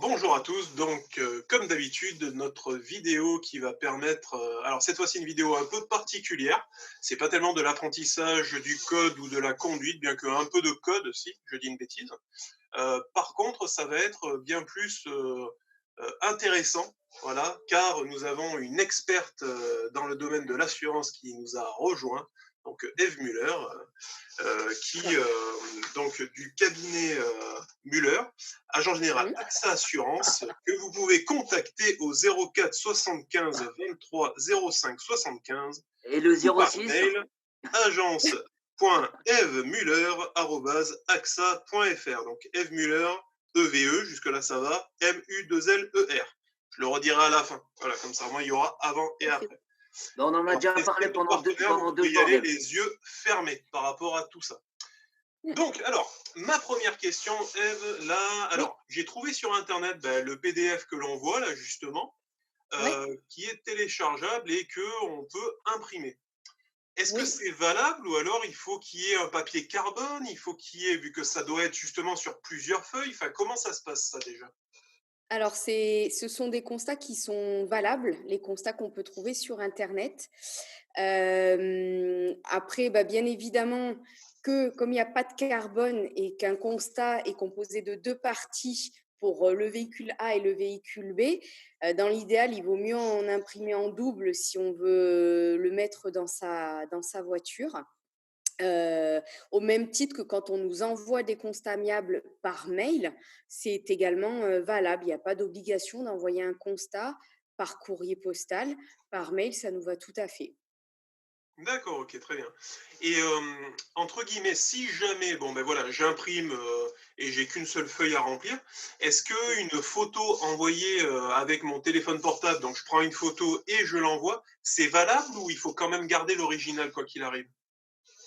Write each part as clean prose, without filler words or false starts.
Bonjour à tous, donc comme d'habitude, notre vidéo qui va permettre, alors cette fois-ci une vidéo un peu particulière, c'est pas tellement de l'apprentissage du code ou de la conduite, bien qu'un peu de code si, je dis une bêtise. Par contre, ça va être bien plus intéressant, voilà, car nous avons une experte dans le domaine de l'assurance qui nous a rejoint, donc Eve Muller, qui donc du cabinet Muller, agent général Mmh. AXA Assurance, que vous pouvez contacter au 04 75 23 05 75 Et le ou par 06? mail agence.evemuller@axa.fr. Donc Eve Muller, EVE, jusque-là ça va, M-U-2-L-E-R. Je le redirai à la fin. Voilà, comme ça, au moins, il y aura avant et OK. après. Bah, on en a Alors, déjà parlé espèce de pendant deux partenaire, vous pendant pouvez 2 y jours, aller Eve. les yeux fermés par rapport à tout ça. Mmh. Donc, alors, ma première question, Eve, là, Oui, alors, j'ai trouvé sur Internet le PDF que l'on voit, là, justement, oui, qui est téléchargeable et qu'on peut imprimer. Est-ce que oui. c'est valable ou alors il faut qu'il y ait un papier carbone? Il faut qu'il y ait, vu que ça doit être justement sur plusieurs feuilles, enfin, comment ça se passe ça déjà? Alors ce sont des constats qui sont valables, les constats qu'on peut trouver sur internet. Après, bah, bien évidemment que comme il y a pas de carbone et qu'un constat est composé de 2 parties pour, le véhicule A et le véhicule B, dans l'idéal, il vaut mieux en imprimer en double si on veut le mettre dans sa voiture. Au même titre que quand on nous envoie des constats amiables par mail, c'est également, valable. Il n'y a pas d'obligation d'envoyer un constat par courrier postal. Par mail, ça nous va tout à fait. D'accord, OK, très bien. Et entre guillemets, si jamais, bon, ben, voilà, j'imprime, et j'ai qu'une seule feuille à remplir, est-ce Mmh. qu'une photo envoyée, avec mon téléphone portable, donc je prends une photo et je l'envoie, c'est valable ou il faut quand même garder l'original quoi qu'il arrive?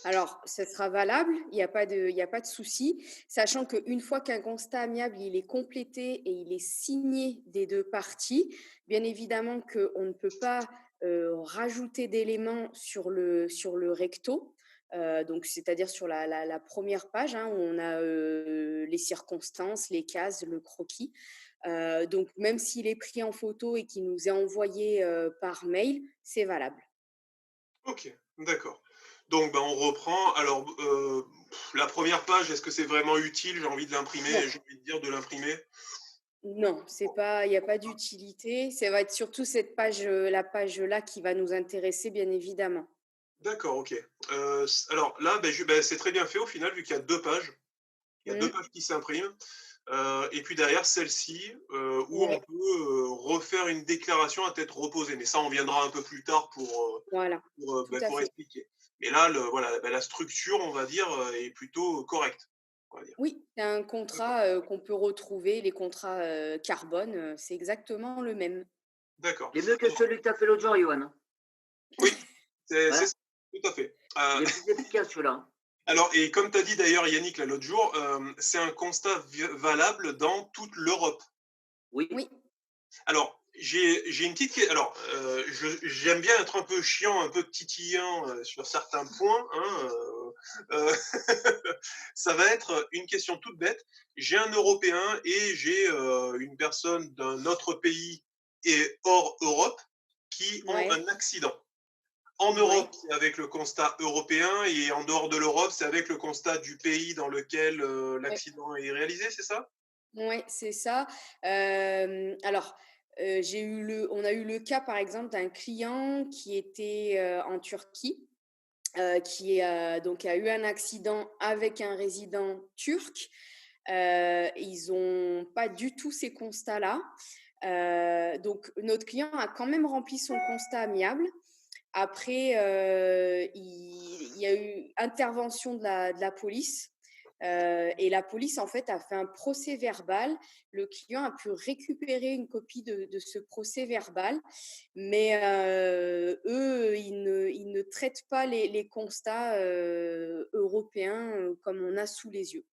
Alors, ce sera valable, il y a pas de souci, sachant qu'une fois qu'un constat amiable, il est complété et il est signé des 2 parties, bien évidemment qu'on ne peut pas, rajouter d'éléments sur le recto, donc c'est-à-dire sur la 1re page, hein, où on a, les circonstances, les cases, le croquis. Donc même s'il est pris en photo et qu'il nous est envoyé, par mail, c'est valable. OK, d'accord. Donc, ben, on reprend. Alors, la première page, est-ce que c'est vraiment utile? J'ai envie de Non. l'imprimer, j'ai envie de dire de l'imprimer. Non, c'est pas il y a pas d'utilité. Ça va être surtout cette page, la page-là qui va nous intéresser, bien évidemment. D'accord, OK. Alors là, c'est très bien fait au final vu qu'il y a 2 pages. Il y a 2 Mmh. pages qui s'impriment, et puis derrière celle-ci, où on Ouais, peut, refaire une déclaration à tête reposée. Mais ça, on viendra un peu plus tard voilà, tout à pour fait. expliquer. Mais là, voilà, la structure, on va dire, est plutôt correcte, on va dire. Oui, c'est un D'accord, contrat, qu'on peut retrouver, les contrats, carbone, c'est exactement le même. d'accord. Il est mieux que celui que tu as fait l'autre jour, Johan. Oui, c'est Voilà, ça, tout à fait. il est plus efficace celui-là. Alors, et comme tu as dit d'ailleurs Yannick là l'autre jour, c'est un constat valable dans toute l'Europe. Oui, Alors, j'ai une petite alors, j'aime bien être un peu chiant, un peu titillant, sur certains points, hein, ça va être une question toute bête. J'ai un Européen et j'ai, une personne d'un autre pays et hors Europe qui ont ouais, un accident. En Europe, ouais, c'est avec le constat européen et en dehors de l'Europe, c'est avec le constat du pays dans lequel, ouais. l'accident est réalisé, c'est ça? Ouais, c'est ça. Alors, on a eu le cas, par exemple, d'un client qui était, en Turquie, qui donc a eu un accident avec un résident turc. Ils ont pas du tout ces constats-là. Donc notre client a quand même rempli son constat amiable. Après, il y a eu intervention de la police, et la police, en fait, a fait un procès-verbal. Le client a pu récupérer une copie de ce procès-verbal, mais eux, ils ne traitent pas les constats, européens, comme on a sous les yeux.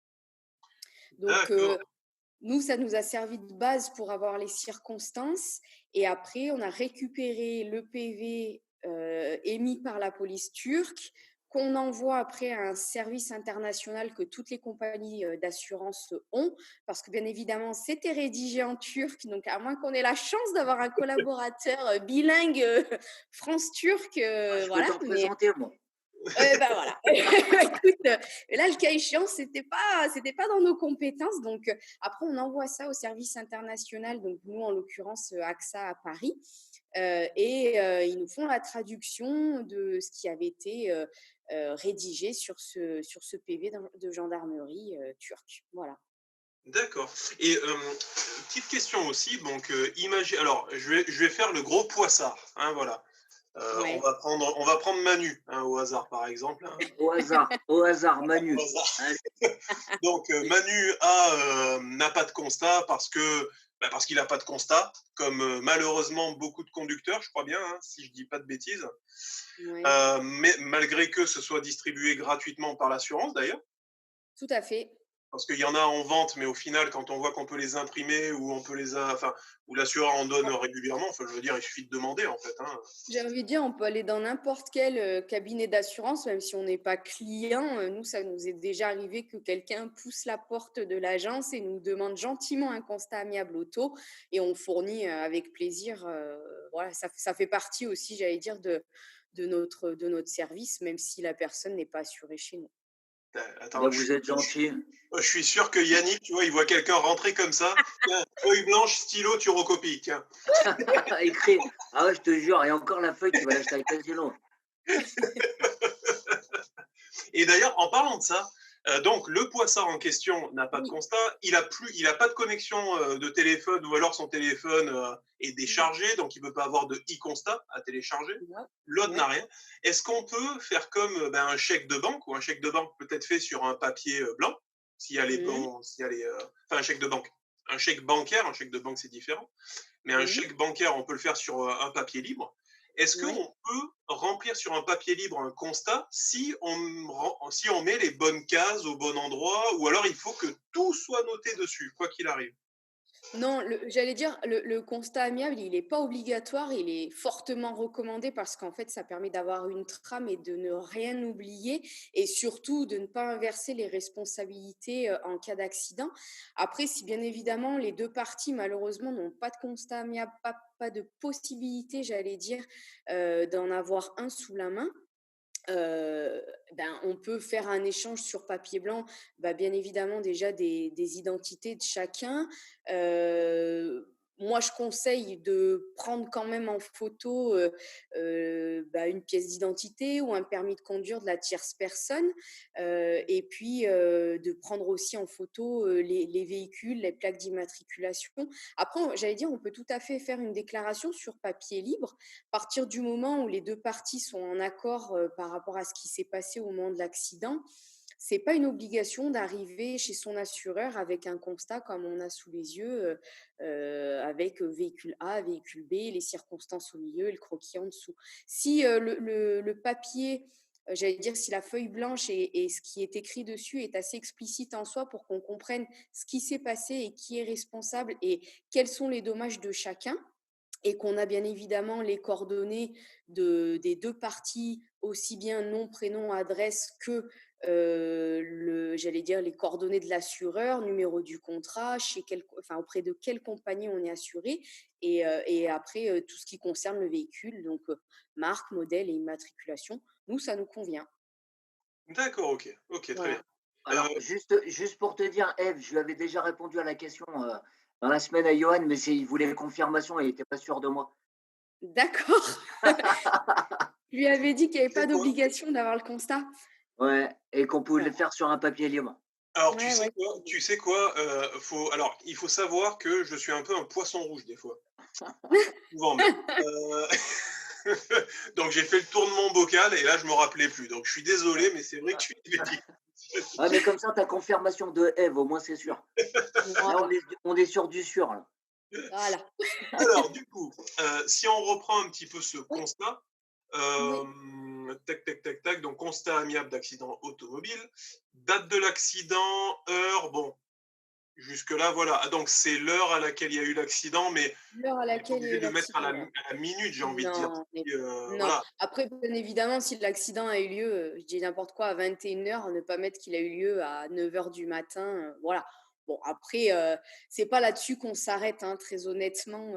Donc D'accord. nous, ça nous a servi de base pour avoir les circonstances et après on a récupéré le PV, émis par la police turque qu'on envoie après à un service international que toutes les compagnies d'assurance ont, parce que bien évidemment, c'était rédigé en turc, donc à moins qu'on ait la chance d'avoir un collaborateur bilingue France-turc, Je peux voilà, t'en mais présenter, moi. bah, voilà. Écoute, là, le cas échéant, c'était pas dans nos compétences. Donc, après, on envoie ça au service international. Donc, nous, en l'occurrence, AXA à Paris. Et ils nous font la traduction de ce qui avait été rédigé sur ce PV de gendarmerie turque. Voilà. D'accord. Et petite question aussi, donc imagine, alors je vais faire le gros poissard, hein, voilà. Ouais. On va prendre Manu, hein, au hasard par exemple, hein, Au hasard, au Manu. hasard. Allez, Donc Manu n'a pas de constat parce qu'il n'a pas de constat, comme malheureusement beaucoup de conducteurs, je crois bien, hein, si je dis pas de bêtises. Ouais. Mais malgré que ce soit distribué gratuitement par l'assurance d'ailleurs. Tout à fait. Parce qu'il y en a en vente, mais au final, quand on voit qu'on peut les imprimer ou on peut enfin, ou l'assureur en donne régulièrement, enfin, je veux dire, il suffit de demander en fait, hein. J'ai envie de dire, on peut aller dans n'importe quel cabinet d'assurance, même si on n'est pas client. Nous, ça nous est déjà arrivé que quelqu'un pousse la porte de l'agence et nous demande gentiment un constat amiable auto et on fournit avec plaisir. Voilà, ça fait partie aussi, j'allais dire, de notre service, même si la personne n'est pas assurée chez nous. Attends, bah, vous êtes gentil. je suis sûr que Yannick, tu vois, il voit quelqu'un rentrer comme ça. Tiens, feuille blanche, stylo, tu recopies. Tiens. Écrit. Ah ouais, je te jure, et encore la feuille, tu vas l'acheter à Casino. Et d'ailleurs, en parlant de ça, donc le poissard en question n'a pas de Oui, constat, il a pas de connexion de téléphone ou alors son téléphone est déchargé, donc il peut pas avoir de e-constat à télécharger. ouais, L'autre n'a ouais. rien. Est-ce qu'on peut faire comme un chèque de banque ou un chèque de banque peut-être fait sur un papier blanc, s'il y a les Mhm, bons, s'il y a enfin un chèque de banque, un chèque bancaire, un chèque de banque c'est différent, mais un mhm, chèque bancaire on peut le faire sur un papier libre. Est-ce ouais. qu'on peut remplir sur un papier libre un constat si on met les bonnes cases au bon endroit ou alors il faut que tout soit noté dessus, quoi qu'il arrive? Non, j'allais dire, le constat amiable, il n'est pas obligatoire, il est fortement recommandé parce qu'en fait, ça permet d'avoir une trame et de ne rien oublier et surtout de ne pas inverser les responsabilités en cas d'accident. Après, si bien évidemment les deux parties, malheureusement, n'ont pas de constat amiable, pas de possibilité, j'allais dire, d'en avoir un sous la main, Heu, on peut faire un échange sur papier blanc, bien évidemment déjà des identités de chacun. Moi je conseille de prendre quand même en photo, une pièce d'identité ou un permis de conduire de la tierce personne, et puis, de prendre aussi en photo, les véhicules, les plaques d'immatriculation. Après, j'allais dire, on peut tout à fait faire une déclaration sur papier libre, partir du moment où les deux parties sont en accord par rapport à ce qui s'est passé au moment de l'accident, c'est pas une obligation d'arriver chez son assureur avec un constat comme on a sous les yeux, avec véhicule A, véhicule B, les circonstances au milieu et le croquis en dessous. Si le papier, j'allais dire, si la feuille blanche et ce qui est écrit dessus est assez explicite en soi pour qu'on comprenne ce qui s'est passé et qui est responsable et quels sont les dommages de chacun, et qu'on a bien évidemment les coordonnées des deux parties, aussi bien nom, prénom, adresse que j'allais dire les coordonnées de l'assureur, numéro du contrat, auprès de quelle compagnie on est assuré, et après tout ce qui concerne le véhicule, donc marque, modèle et immatriculation. Nous, ça nous convient. D'accord, ok, très bien. Voilà. Alors, juste pour te dire, Eve, je lui avais déjà répondu à la question dans la semaine à Johan, mais il voulait confirmation et il n'était pas sûr de moi. D'accord. Je lui avais dit qu'il n'y Tu avait sais pas quoi? d'obligation d'avoir le constat. Ouais, et qu'on pouvait le Voilà. faire sur un papier libre. Alors Ouais, ouais. tu sais quoi, alors il faut savoir que je suis un peu un poisson rouge des fois, souvent même. Donc j'ai fait le tour de mon bocal et là je me rappelais plus. Donc je suis désolé, mais c'est vrai que je suis bêtise. Ouais, mais comme ça, tu as confirmation de Eve, au moins c'est sûr. Là, Voilà. on est sur du sûr, là. Voilà. Alors du coup, si on reprend un petit peu ce Oui, constat, oui. tac, tac, tac, tac, donc constat amiable d'accident automobile, date de l'accident, heure, bon, Jusque-là, voilà. Ah, donc c'est l'heure à laquelle il y a eu l'accident, mais L'heure à on n'est pas laquelle il y a obligé eu de mettre l'accident, voilà. à la minute, j'ai envie de dire. Non, Si, non. voilà, Après, bien évidemment, si l'accident a eu lieu, je dis n'importe quoi, à 21h, ne pas mettre qu'il a eu lieu à 9h du matin, voilà. Bon, après, c'est pas là-dessus qu'on s'arrête, hein, très honnêtement.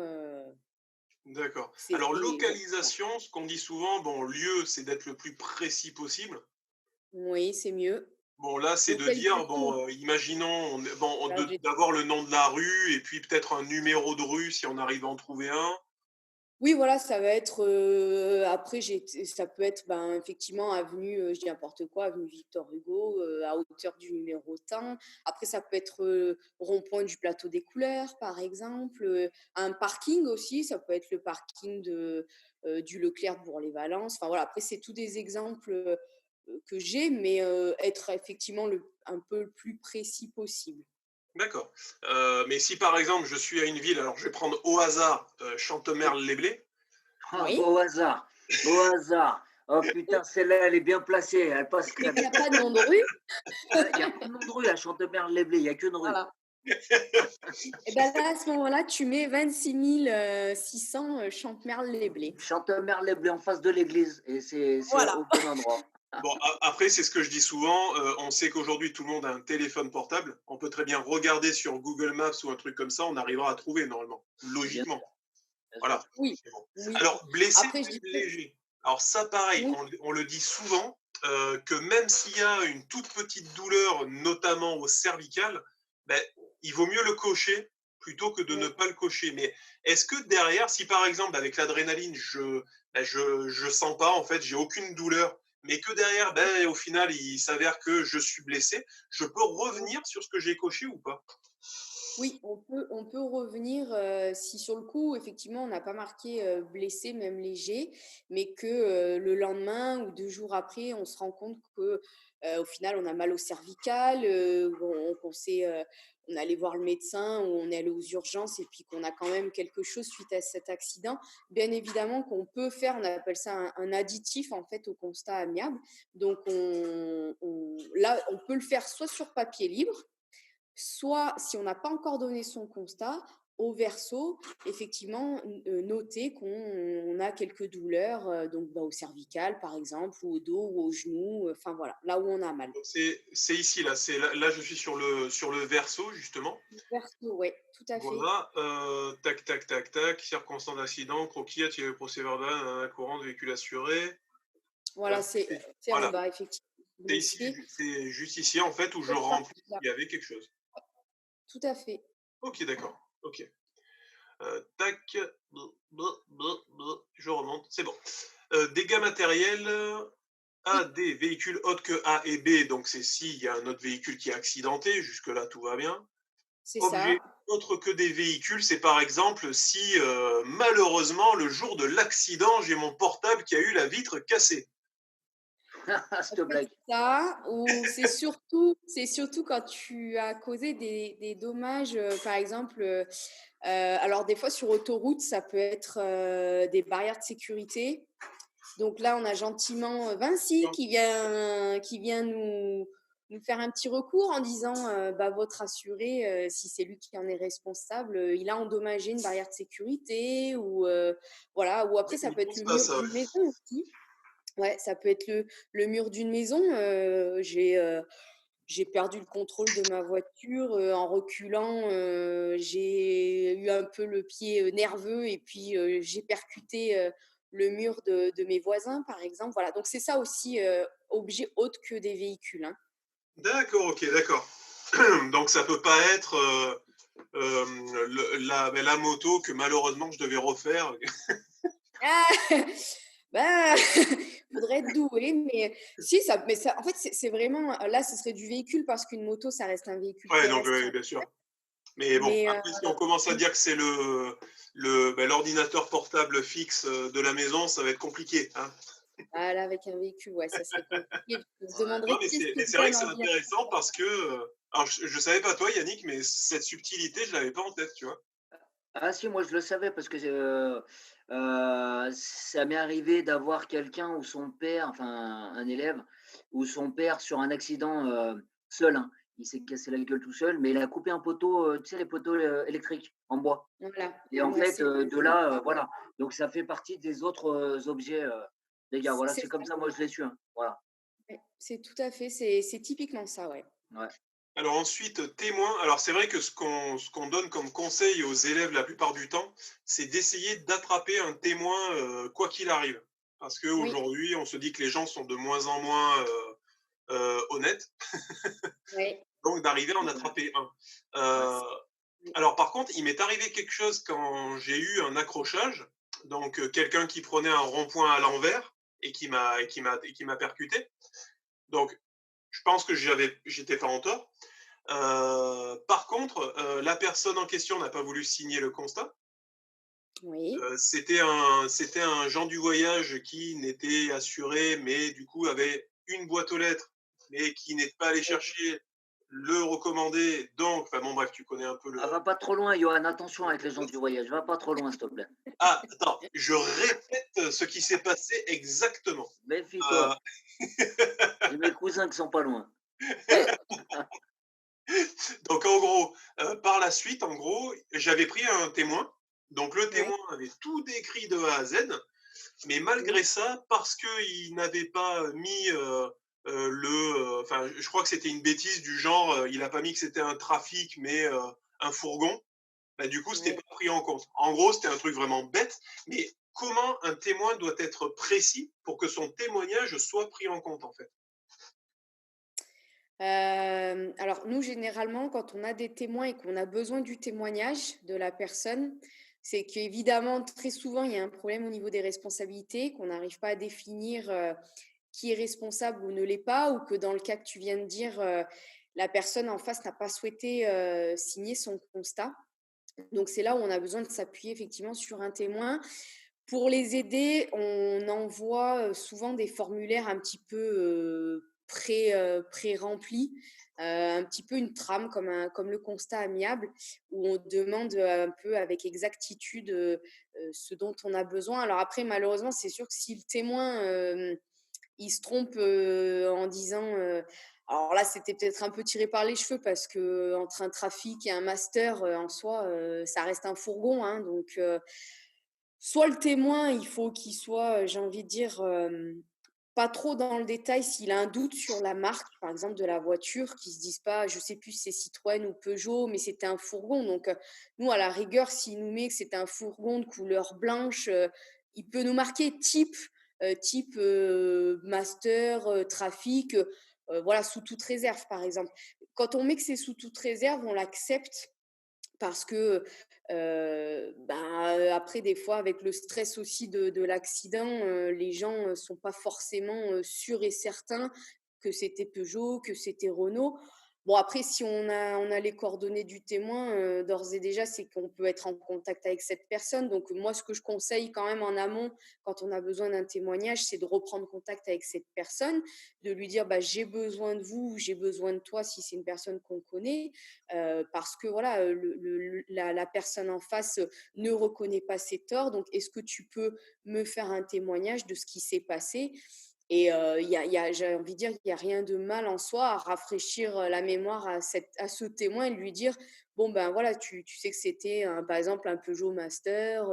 d'accord. C'est, Alors, voilà. localisation, ce qu'on dit souvent, bon, lieu, c'est d'être le plus précis possible. Oui, c'est mieux. Bon, là, c'est de dire, Localisation, bon, imaginons, bon, là, j'ai d'avoir le nom de la rue et puis peut-être un numéro de rue si on arrive à en trouver un. Oui, voilà, ça va être, après ça peut être, ben, effectivement avenue, je dis n'importe quoi, avenue Victor Hugo, à hauteur du numéro tant. Après ça peut être, rond-point du Plateau des Couleurs, par exemple, un parking aussi, ça peut être le parking du Leclerc de Bourg-les-Valences. Enfin voilà, après c'est tous des exemples, que j'ai, mais être effectivement un peu le plus précis possible. D'accord. Mais si par exemple je suis à une ville, alors je vais prendre au hasard Oui. Chantemerle-les-Blés. Ah, Oui, beau hasard, beau hasard. Oh putain, celle-là, elle est bien placée, elle passe mais crème. qu'il y a pas de nom de rue, Il n'y a pas de nom de rue à Chantemerle-les-Blés, il n'y a qu'une rue. voilà. Et ben là, à ce moment-là, tu mets 26 600 Chantemerle-les-Blés. Chantemerle-les-Blés en face de l'église, et c'est Voilà. au bon endroit. Bon, après, c'est ce que je dis souvent. On sait qu'aujourd'hui, tout le monde a un téléphone portable. On peut très bien regarder sur Google Maps ou un truc comme ça. On arrivera à trouver normalement, Bien logiquement. sûr, bien sûr. Voilà. Oui, C'est bon. oui. Alors, blessé Après, ou je dis léger. Alors, ça, pareil, oui, on le dit souvent que même s'il y a une toute petite douleur, notamment au cervical, ben, il vaut mieux le cocher plutôt que de ne oui. pas le cocher. Mais est-ce que derrière, si par exemple, avec l'adrénaline, je sens pas, en fait, j'ai aucune douleur, mais que derrière, ben, au final, il s'avère que je suis blessé, je peux revenir sur ce que j'ai coché ou pas? Oui, on peut revenir si sur le coup, effectivement, on n'a pas marqué blessé, même léger, mais que le lendemain ou 2 jours après, on se rend compte que au final, on a mal au cervical, on est allé voir le médecin ou on est allé aux urgences et puis qu'on a quand même quelque chose suite à cet accident. Bien évidemment qu'on peut faire, on appelle ça un additif en fait au constat amiable. Donc là, on peut le faire soit sur papier libre, soit, si on n'a pas encore donné son constat, au verso, effectivement, noter qu'on a quelques douleurs, donc au cervical, par exemple, ou au dos ou au genou, enfin voilà, là où on a mal. Donc, c'est ici, là, là, je suis sur le verso, justement. Verso, oui, tout à fait. Voilà, tac, tac, tac, tac, circonstance d'accident, croquis, attirer le procès verbal, courant de véhicule assuré. Voilà, c'est en Voilà, bas, effectivement. c'est ici, Blessé, c'est juste ici en fait où je cette remplis partie-là, s'il y avait quelque chose. tout à fait. Ok, d'accord. Ok. Tac, je remonte, c'est bon. Dégâts matériels, A, Oui, D, véhicules autres que A et B, donc c'est s'il y a un autre véhicule qui est accidenté, jusque-là tout va bien. c'est Objets ça. autres que des véhicules, c'est par exemple si malheureusement le jour de l'accident, j'ai mon portable qui a eu la vitre cassée. Cette Ça peut être blague. ça, ou c'est surtout quand tu as causé des dommages, par exemple, alors des fois sur autoroute, ça peut être des barrières de sécurité. Donc là, on a gentiment Vinci qui vient nous faire un petit recours en disant bah, votre assuré, si c'est lui qui en est responsable, il a endommagé une barrière de sécurité ou voilà. Ou après, ça Il peut être pense le pas à mur ça. Ouais. d'une maison aussi. Ouais, ça peut être le mur d'une maison. J'ai perdu le contrôle de ma voiture en reculant. J'ai eu un peu le pied nerveux et puis j'ai percuté le mur de mes voisins, par exemple. Voilà, donc c'est ça aussi, objet autre que des véhicules, hein. D'accord, ok, d'accord. Donc ça peut pas être la moto que malheureusement je devais refaire. Ah bah, faudrait être doué, mais si, en fait, c'est vraiment, là, ce serait du véhicule parce qu'une moto, ça reste un véhicule Ouais, donc terrestre. bien sûr. Mais bon, Mais après si on commence à dire que c'est l'ordinateur portable fixe de la maison, ça va être compliqué, hein. là, avec un véhicule, ouais, ça serait compliqué. On se Non, demanderait qu'est-ce mais qui c'est vrai vient que c'est dans bien. intéressant parce que alors je savais pas toi Yannick, mais cette subtilité, je l'avais pas en tête, tu vois. Ah si, moi je le savais parce que ça m'est arrivé d'avoir quelqu'un ou son père, enfin un élève, ou son père sur un accident seul, hein. il s'est cassé la gueule tout seul, mais il a coupé un poteau, tu sais, les poteaux électriques en bois. Voilà. Et en Ouais, fait, c'est de là, voilà. Donc ça fait partie des autres objets, dégâts. Voilà, c'est c'est comme ça. ça, moi je l'ai su. Hein. Voilà. Ouais, c'est tout à fait, c'est typiquement ça, ouais. Ouais. Alors ensuite, témoin. Alors c'est vrai que ce qu'on donne comme conseil aux élèves la plupart du temps, c'est d'essayer d'attraper un témoin quoi qu'il arrive. Parce Oui, qu'aujourd'hui, on se dit que les gens sont de moins en moins honnêtes, oui, donc d'arriver à en attraper un. Ouais. oui, Alors par contre, il m'est arrivé quelque chose quand j'ai eu un accrochage, donc quelqu'un qui prenait un rond-point à l'envers et qui m'a percuté. Donc je pense que j'étais pas en tort. Par contre, la personne en question n'a pas voulu signer le constat. oui. C'était un Jean du voyage qui n'était assuré, mais du coup avait une boîte aux lettres, mais qui n'est pas allé chercher le recommandé. Donc, enfin bon, bref, tu connais un peu le. Ah, va pas trop loin, Johan. Attention avec les gens du voyage. Va pas trop loin, s'il te plaît. Ah, attends, je répète ce qui s'est passé exactement. Euh, Méfie-toi. J'ai mes cousins qui sont pas loin. donc, en gros, par la suite, en gros, j'avais pris un témoin. Donc, le Oui, témoin avait tout décrit de A à Z. Mais oui, malgré ça, parce qu'il n'avait pas mis enfin, je crois que c'était une bêtise du genre, il n'a pas mis que c'était un trafic, mais un fourgon, bah, du coup, c'était oui. pas pris en compte. En gros, c'était un truc vraiment bête, mais comment un témoin doit être précis pour que son témoignage soit pris en compte, en fait? Alors nous, généralement, quand on a des témoins et qu'on a besoin du témoignage de la personne, c'est qu'évidemment, très souvent, il y a un problème au niveau des responsabilités, qu'on n'arrive pas à définir qui est responsable ou ne l'est pas, ou que dans le cas que tu viens de dire, la personne en face n'a pas souhaité signer son constat. Donc c'est là où on a besoin de s'appuyer effectivement sur un témoin. Pour les aider, on envoie souvent des formulaires un petit peu pré-remplis, un petit peu une trame comme le constat amiable, où on demande un peu avec exactitude ce dont on a besoin. Alors après, malheureusement, c'est sûr que si le témoin il se trompe en disant alors là, c'était peut-être un peu tiré par les cheveux parce que entre un trafic et un master, en soi, ça reste un fourgon, hein, donc soit le témoin, il faut qu'il soit, j'ai envie de dire, pas trop dans le détail s'il a un doute sur la marque, par exemple, de la voiture, qu'il se dise pas, je sais plus si c'est Citroën ou Peugeot, mais c'était un fourgon. Donc, nous, à la rigueur, s'il nous met que c'est un fourgon de couleur blanche, il peut nous marquer type master, trafic, voilà, sous toute réserve, par exemple. Quand on met que c'est sous toute réserve, on l'accepte parce que après des fois avec le stress aussi de l'accident, les gens sont pas forcément sûrs et certains que c'était Peugeot, que c'était Renault. Bon après si on a les coordonnées du témoin, d'ores et déjà c'est qu'on peut être en contact avec cette personne. Donc moi ce que je conseille quand même en amont quand on a besoin d'un témoignage, c'est de reprendre contact avec cette personne, de lui dire bah, j'ai besoin de vous, j'ai besoin de toi si c'est une personne qu'on connaît, parce que voilà, la personne en face ne reconnaît pas ses torts. Donc, est-ce que tu peux me faire un témoignage de ce qui s'est passé? Et j'ai envie de dire qu'il n'y a rien de mal en soi à rafraîchir la mémoire à ce témoin et lui dire, bon, ben voilà, tu sais que c'était, par exemple, un Peugeot Master,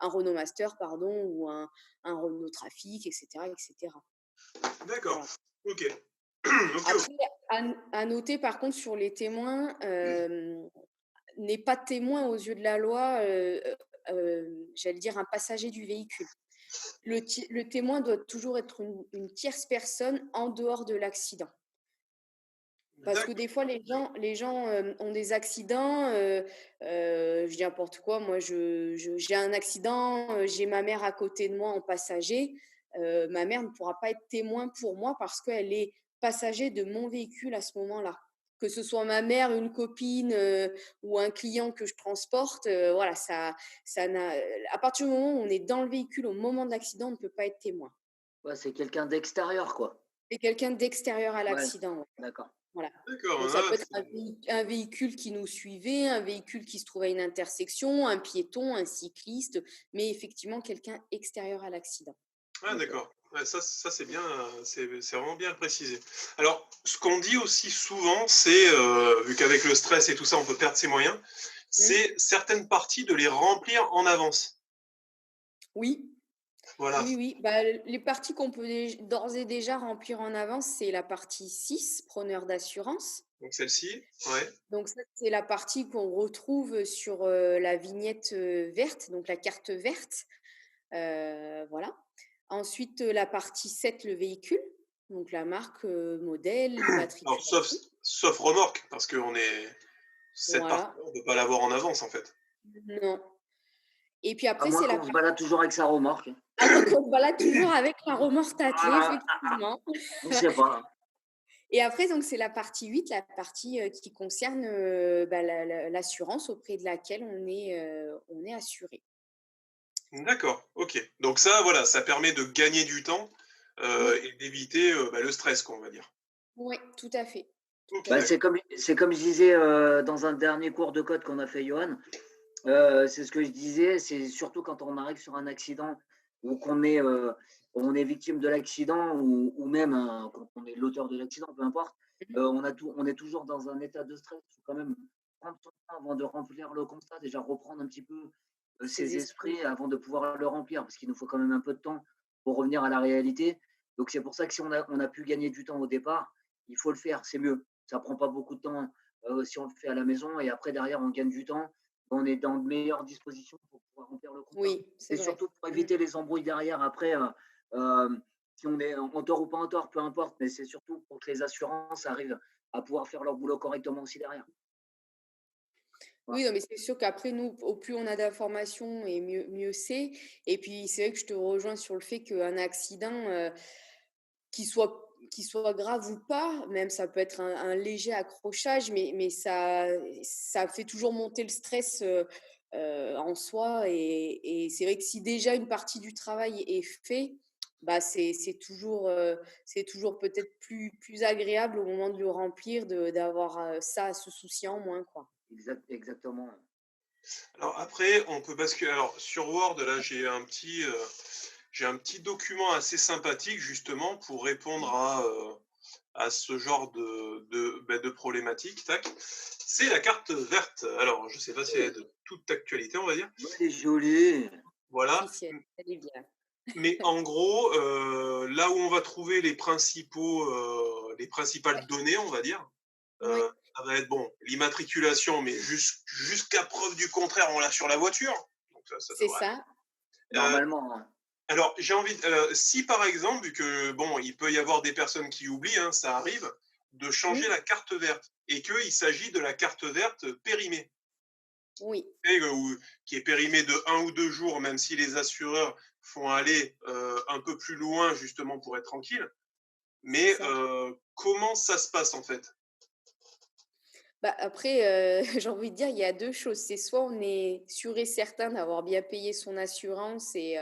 un Renault Master, pardon, ou un Renault Trafic, etc., etc. D'accord. Voilà. Ok. Ok, ok. Après, à noter par contre sur les témoins, n'est pas témoin aux yeux de la loi, j'allais dire un passager du véhicule. Le témoin doit toujours être une tierce personne en dehors de l'accident. Parce que D'accord. des fois, les gens ont des accidents. Je dis n'importe quoi. Moi, j'ai un accident, j'ai ma mère à côté de moi en passager. Ma mère ne pourra pas être témoin pour moi parce qu'elle est passager de mon véhicule à ce moment-là. Que ce soit ma mère, une copine ou un client que je transporte, voilà, à partir du moment où on est dans le véhicule au moment de l'accident, on ne peut pas être témoin. Ouais, c'est quelqu'un d'extérieur, quoi. C'est quelqu'un d'extérieur à Ouais, l'accident. Ouais. d'accord. Voilà. D'accord. Donc, ça Ah, peut être un véhicule qui nous suivait, un véhicule qui se trouvait à une intersection, un piéton, un cycliste, mais effectivement quelqu'un extérieur à l'accident. Ah, Donc, d'accord. Ouais, ça c'est bien, c'est vraiment bien précisé. Alors, ce qu'on dit aussi souvent, c'est, vu qu'avec le stress et tout ça, on peut perdre ses moyens, Mmh. c'est certaines parties de les remplir en avance. Oui, Voilà, oui, oui. Bah, les parties qu'on peut d'ores et déjà remplir en avance, c'est la partie 6, preneur d'assurance. donc celle-ci, ouais. Donc ça, c'est la partie qu'on retrouve sur la vignette verte, donc la carte verte. Voilà. Ensuite, la partie 7, le véhicule, donc la marque, modèle, Alors, sauf, l'immatriculation. sauf remorque, parce que cette Voilà. partie-là, on ne peut pas l'avoir en avance, en fait. Non. Et puis à après, moins c'est la qu'on se partie, balade toujours avec sa remorque. à moins qu'on se balade toujours avec la remorque attelée, Ah, effectivement. on ne sait pas. Et après, donc, c'est la partie 8, la partie qui concerne bah, l'assurance auprès de laquelle on est assuré. D'accord, ok. Donc ça, voilà, ça permet de gagner du temps Oui, et d'éviter bah, le stress, quoi, on va dire. oui, tout à fait. Ok, Tout à Bah, fait. c'est comme je disais dans un dernier cours de code qu'on a fait, Johan. C'est ce que je disais, c'est surtout quand on arrive sur un accident ou on est victime de l'accident ou même quand on est l'auteur de l'accident, peu importe, on est toujours dans un état de stress. Il faut quand même prendre son temps avant de remplir le constat, déjà reprendre un petit peu Ces ses esprits. esprits avant de pouvoir le remplir, parce qu'il nous faut quand même un peu de temps pour revenir à la réalité. Donc c'est pour ça que si on a pu gagner du temps au départ, il faut le faire, c'est mieux. Ça prend pas beaucoup de temps si on le fait à la maison et après derrière on gagne du temps, on est dans de meilleures dispositions pour pouvoir remplir le contrat. Oui, c'est Et vrai. surtout pour Mm. éviter les embrouilles derrière après, euh, si on est en tort ou pas en tort, peu importe, mais c'est surtout pour que les assurances arrivent à pouvoir faire leur boulot correctement aussi derrière. Oui, Voilà. non, mais c'est sûr qu'après, nous, au plus on a d'informations, et mieux c'est. Et puis, c'est vrai que je te rejoins sur le fait qu'un accident, qu'il soit grave ou pas, même ça peut être un léger accrochage, mais ça fait toujours monter le stress en soi. Et c'est vrai que si déjà une partie du travail est fait, bah c'est toujours peut-être plus agréable au moment de le remplir, d'avoir ça à se soucier en moins, quoi. Exactement. Alors après, on peut basculer. Alors sur Word, là, j'ai un petit document assez sympathique justement pour répondre à ce genre de problématique. Tac. C'est la carte verte. Alors, je ne sais pas si elle est de toute actualité, on va dire. Elle est jolie. Voilà. Si, elle est bien. Mais en gros, là où on va trouver les principales données, on va dire, Oui, ça va être bon, l'immatriculation, mais jusqu'à preuve du contraire, on l'a sur la voiture. Donc ça c'est devrait ça. aller. Normalement, hein. Alors, si par exemple, vu que bon, il peut y avoir des personnes qui oublient, hein, ça arrive, de changer Mm. la carte verte et qu'il s'agit de la carte verte périmée, Oui, et, qui est périmée de 1 ou 2 jours, même si les assureurs font aller un peu plus loin justement pour être tranquille. c'est Mais ça. comment ça se passe en fait? Bah, après, j'ai envie de dire, il y a 2 choses. C'est soit on est sûr et certain d'avoir bien payé son assurance et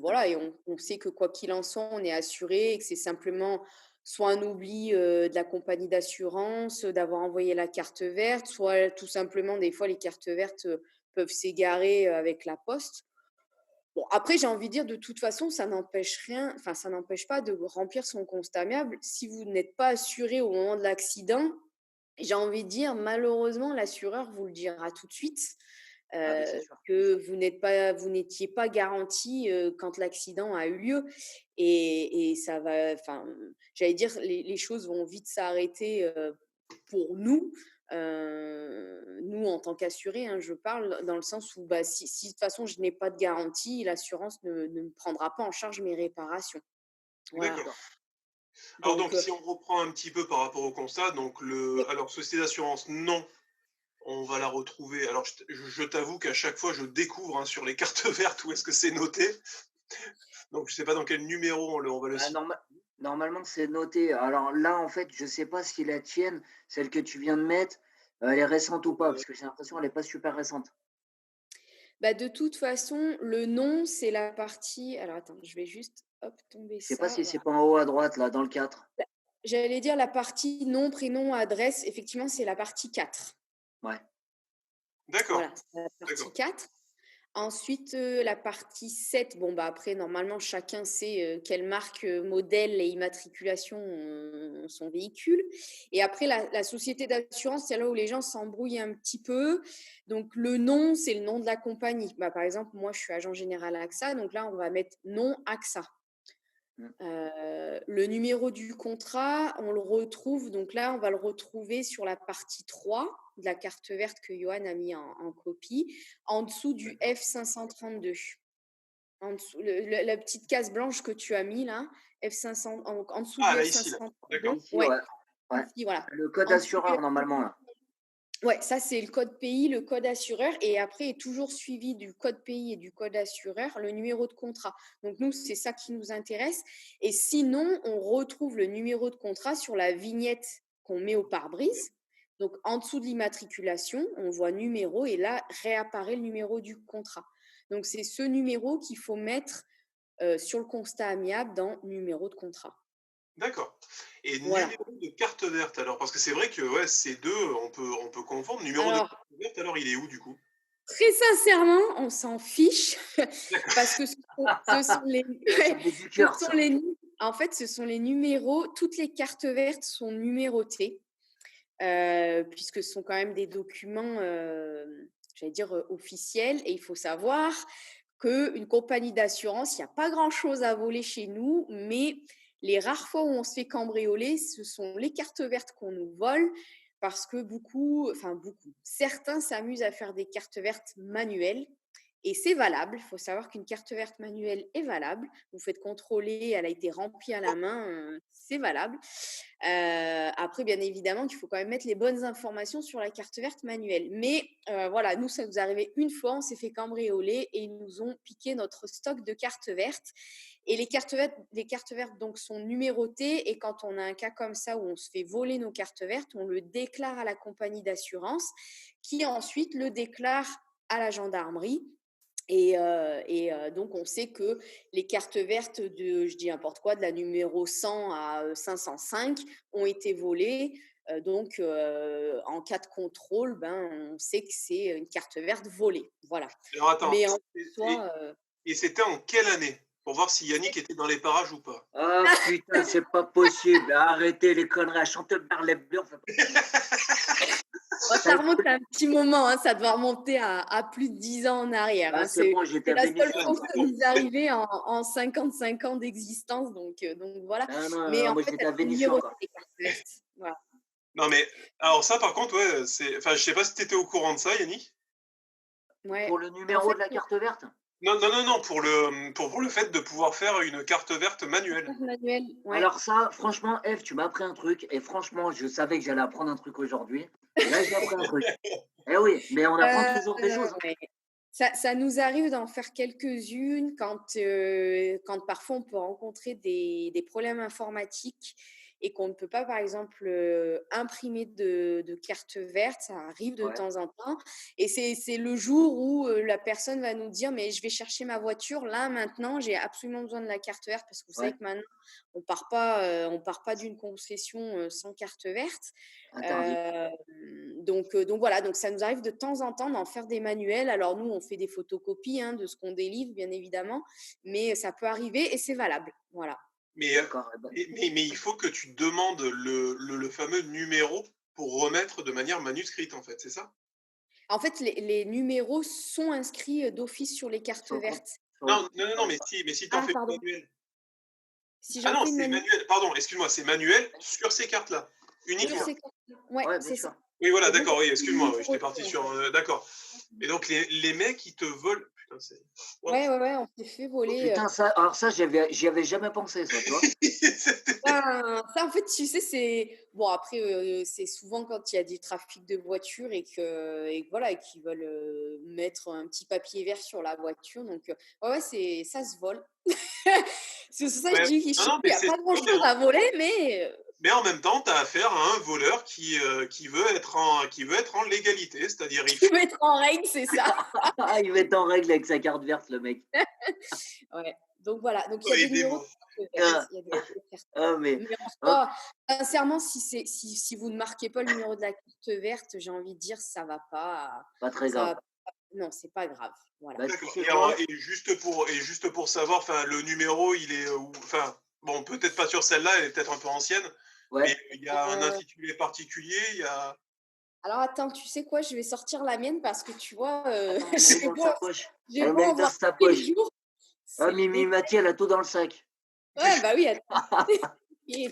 voilà, et on sait que quoi qu'il en soit, on est assuré et que c'est simplement soit un oubli, de la compagnie d'assurance, d'avoir envoyé la carte verte, soit tout simplement des fois les cartes vertes, peuvent s'égarer, avec la poste. Bon, après, j'ai envie de dire, de toute façon, ça n'empêche pas de remplir son constat amiable. Si vous n'êtes pas assuré au moment de l'accident, j'ai envie de dire, malheureusement, l'assureur vous le dira tout de suite, Ah, ben c'est sûr. que vous n'étiez pas garanti, quand l'accident a eu lieu. Et ça va, enfin, j'allais dire, les choses vont vite s'arrêter, pour nous. Nous, en tant qu'assurés, hein, je parle dans le sens où, bah, si de toute façon je n'ai pas de garantie, l'assurance ne me prendra pas en charge mes réparations. Voilà. D'accord. D'accord. Alors Donc, donc, si on reprend un petit peu par rapport au constat, donc oui, alors société d'assurance, non, on va la retrouver. Alors je t'avoue qu'à chaque fois, je découvre hein, sur les cartes vertes où est-ce que c'est noté. Donc je ne sais pas dans quel numéro on va le Bah, citer. normalement, c'est noté. Alors là, en fait, je ne sais pas si la tienne, celle que tu viens de mettre, elle est récente ou pas, parce que j'ai l'impression qu'elle n'est pas super récente. bah, de toute façon, le nom, c'est la partie. Alors attends, je vais juste hop, tomber Je ne sais pas ça. si c'est Voilà. pas en haut à droite, là, dans le 4. J'allais dire la partie nom, prénom, adresse. Effectivement, c'est la partie 4. Ouais. D'accord, Voilà, c'est la partie d'accord. 4. Ensuite, la partie 7, bon, bah, après, normalement, chacun sait quelle marque, modèle et immatriculation son véhicule. Et après, la société d'assurance, c'est là où les gens s'embrouillent un petit peu. Donc, le nom, c'est le nom de la compagnie. Bah, par exemple, moi, je suis agent général AXA. Donc là, on va mettre nom AXA. Le numéro du contrat, on le retrouve. Donc là, on va le retrouver sur la partie 3 de la carte verte que Johan a mis en copie, en dessous du F532. En dessous, la petite case blanche que tu as mis là, F500, en dessous du Ah, là, ici, là. D'accord. F532. Ici, ouais. Ici, voilà. Le code En dessous assureur, du- normalement, là. Ouais, ça c'est le code pays, le code assureur, et après est toujours suivi du code pays et du code assureur, le numéro de contrat. Donc nous, c'est ça qui nous intéresse. Et sinon, on retrouve le numéro de contrat sur la vignette qu'on met au pare-brise. Donc en dessous de l'immatriculation, on voit numéro et là réapparaît le numéro du contrat. Donc c'est ce numéro qu'il faut mettre sur le constat amiable dans numéro de contrat. D'accord. Et Voilà. numéro de carte verte, alors, parce que c'est vrai que ouais, ces deux, on peut confondre. Numéro de Alors, carte verte, alors, il est où, du coup? très sincèrement, on s'en fiche parce que ce sont les, Ça met du cœur, ce sont ça. les, en fait, ce sont les numéros. Toutes les cartes vertes sont numérotées puisque ce sont quand même des documents, j'allais dire officiels. Et il faut savoir qu'une compagnie d'assurance, il n'y a pas grand-chose à voler chez nous, mais les rares fois où on se fait cambrioler, ce sont les cartes vertes qu'on nous vole parce que certains s'amusent à faire des cartes vertes manuelles et c'est valable. Il faut savoir qu'une carte verte manuelle est valable. Vous faites contrôler, elle a été remplie à la main, c'est valable. Après, bien évidemment, qu'il faut quand même mettre les bonnes informations sur la carte verte manuelle. Mais voilà, nous, ça nous est arrivé une fois, on s'est fait cambrioler et ils nous ont piqué notre stock de cartes vertes. Et les cartes vertes donc, sont numérotées. Et quand on a un cas comme ça où on se fait voler nos cartes vertes, on le déclare à la compagnie d'assurance qui ensuite le déclare à la gendarmerie. Et donc, on sait que les cartes vertes je dis n'importe quoi, de la numéro 100 à 505 ont été volées. Donc, en cas de contrôle, on sait que c'est une carte verte volée. Voilà. Alors, attends. Mais en soi, Et c'était en quelle année? Pour voir si Yannick était dans les parages ou pas. Ah putain, c'est pas possible. Arrêtez les conneries. À Chanteberg, les bleus. ça remonte à un petit moment. Ça doit remonter à plus de 10 ans en arrière. Ah, c'est bon, j'étais c'est la béni. seule fois que ça nous est arrivé en 55 ans d'existence. Donc voilà. Ah non, Mais non, en moi fait, j'étais à elles sont Vénissieux numérotées, encore. les cartes vertes. Voilà. Non, mais alors ça, par contre, ouais, enfin, je sais pas si tu étais au courant de ça, Yannick. Ouais. Pour le numéro de la carte verte? Non, pour le fait de pouvoir faire une carte verte manuelle. Manuel, ouais. Alors ça, franchement, Eve, tu m'as appris un truc. Et franchement, je savais que j'allais apprendre un truc aujourd'hui. Et là, j'ai appris un truc. Eh oui, mais on apprend toujours des choses. Ouais. Ça nous arrive d'en faire quelques-unes quand parfois on peut rencontrer des problèmes informatiques et qu'on ne peut pas, par exemple, imprimer de carte verte. Ça arrive de Ouais. temps en temps. Et c'est le jour où la personne va nous dire, mais je vais chercher ma voiture. Là, maintenant, j'ai absolument besoin de la carte verte parce que vous savez que maintenant, on part pas d'une concession sans carte verte. Donc voilà, donc ça nous arrive de temps en temps d'en faire des manuels. Alors nous, on fait des photocopies de ce qu'on délivre, bien évidemment, mais ça peut arriver et c'est valable. Voilà. Mais il faut que tu demandes le fameux numéro pour remettre de manière manuscrite, en fait, c'est ça? En fait, les numéros sont inscrits d'office sur les cartes vertes. Non, mais si tu en fais pardon. manuel. Si Ah j'en non, fais une c'est manuel. Pardon, excuse-moi, c'est manuel sur ces cartes-là, uniquement. sur ces cartes. Ouais, c'est ça. Oui, voilà, Et donc, d'accord, oui, excuse-moi, numéro j'étais parti sur. D'accord. Et donc, les mecs, ils te volent. Putain, c'est. Ouais, on s'est fait voler. Putain, alors ça, j'y avais jamais pensé, ça, tu vois. Ça, en fait, tu sais, c'est. Bon, après, c'est souvent quand il y a du trafic de voitures et voilà, et qu'ils veulent mettre un petit papier vert sur la voiture. Donc, ça se vole. C'est ça que je dis qu'il n'y a pas grand-chose à voler, mais. Mais en même temps, tu as affaire à un voleur qui veut être en légalité, c'est-à-dire il veut être en règle, c'est ça. Il veut être en règle avec sa carte verte, le mec. Ouais. Donc voilà, donc il y a des numéros. Mais en soi, sincèrement, si vous ne marquez pas le numéro de la carte verte, j'ai envie de dire ça va pas. Pas très grave. non, c'est pas grave. Voilà. Bah, tu D'accord. sais quoi? Et juste pour savoir, enfin, le numéro, il est, enfin, bon, peut-être pas sur celle-là, elle est peut-être un peu ancienne, mais Ouais. il y a un Euh, intitulé particulier, il y a. alors attends, tu sais quoi? Je vais sortir la mienne parce que tu vois, Attends, elle met dans sa poche. j'ai Elle beau met dans avoir sa tous les poche. jours, Ah, c'est le Mimi détail. Mati, elle a tout dans le sac. Ouais, bah oui, attends. Et,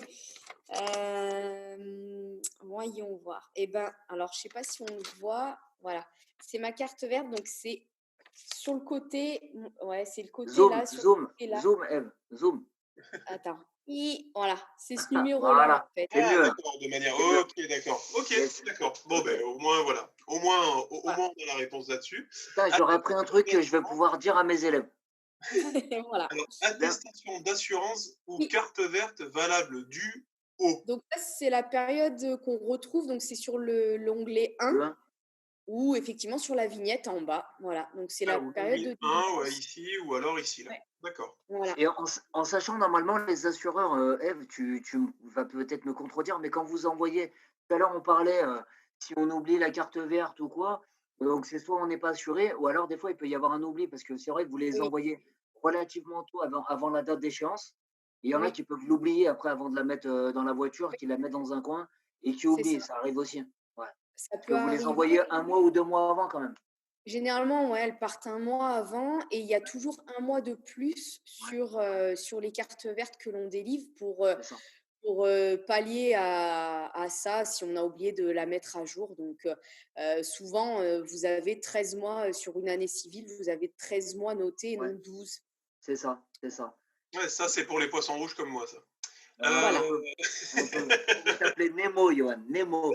voyons voir. Eh ben, alors, je sais pas si on le voit. Voilà, c'est ma carte verte, donc c'est sur le côté. Ouais, c'est le côté Zoom, là, sur le zoom, côté là. zoom, Eve, zoom. Attends. Voilà, c'est ce numéro-là en Voilà, fait. c'est Ah, mieux. d'accord, de manière. C'est mieux. Ok, d'accord. Ok, Yes. d'accord. Bon, Ok. ben, au moins, voilà. Au Voilà. moins, on a la réponse là-dessus. Putain, j'aurais appris un truc que je vais Attestation, pouvoir dire à mes élèves. Voilà. alors, Bien. attestation d'assurance ou Oui. carte verte valable du haut. Donc ça, c'est la période qu'on retrouve. Donc c'est sur l'onglet 1 Le 1. ou effectivement sur la vignette en bas. Voilà. Donc c'est Ah, la ou période de 1, ouais, délivrance. ici, ou alors ici, là. Ouais. D'accord. Voilà. Et en sachant normalement les assureurs, Eve, tu vas peut-être me contredire, mais quand vous envoyez, tout à l'heure on parlait, si on oublie la carte verte ou quoi, donc c'est soit on n'est pas assuré, ou alors des fois il peut y avoir un oubli, parce que c'est vrai que vous les Oui. envoyez relativement tôt avant la date d'échéance. Il y en a Oui. qui peuvent l'oublier après avant de la mettre dans la voiture, Oui. qui la mettent dans un coin et qui C'est ça. oublient, ça arrive aussi. Ouais. Ça Parce que peut vous les arriver. envoyez 1 mois ou 2 mois avant quand même. Généralement, ouais, elles partent un mois avant et il y a toujours un mois de plus Ouais, sur les cartes vertes que l'on délivre c'est ça. pour pallier à ça si on a oublié de la mettre à jour. Donc, souvent, vous avez 13 mois sur une année civile, vous avez 13 mois notés et non Ouais, 12. c'est ça, c'est ça. Ouais, ça, c'est pour les poissons rouges comme moi, ça. Bah, Voilà. Euh, on peut t'appeler Nemo, Johan, Nemo.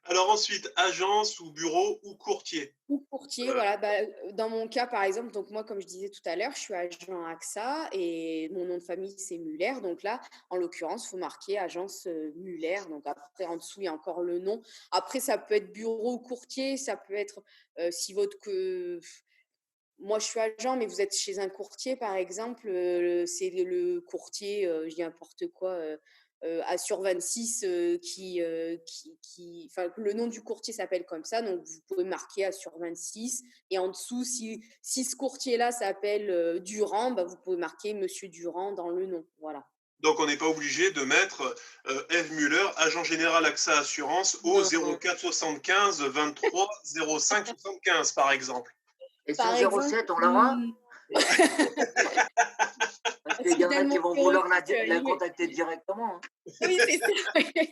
Alors ensuite, agence ou bureau ou courtier. Ou courtier, Euh, voilà. Bah, dans mon cas, par exemple, donc moi, comme je disais tout à l'heure, je suis agent AXA et mon nom de famille, c'est Muller. Donc là, en l'occurrence, il faut marquer agence Muller. Donc après, en dessous, il y a encore le nom. Après, ça peut être bureau ou courtier. Ça peut être, si votre... moi, je suis agent, mais vous êtes chez un courtier, par exemple, c'est le courtier, je dis n'importe quoi, Assure 26, enfin, le nom du courtier s'appelle comme ça, donc vous pouvez marquer Assure 26. Et en dessous, si ce courtier-là s'appelle Durand, bah, vous pouvez marquer Monsieur Durand dans le nom. Voilà. donc on n'est pas obligé de mettre Eve Muller, agent général AXA Assurance, au Non. 04 75 23 05 75 par exemple. Et Par son exemple, 07, on l'aura? Parce si qu'il y je en a donne qui mon vont numéro vouloir fixe, la contacter directement, hein. oui, c'est ça.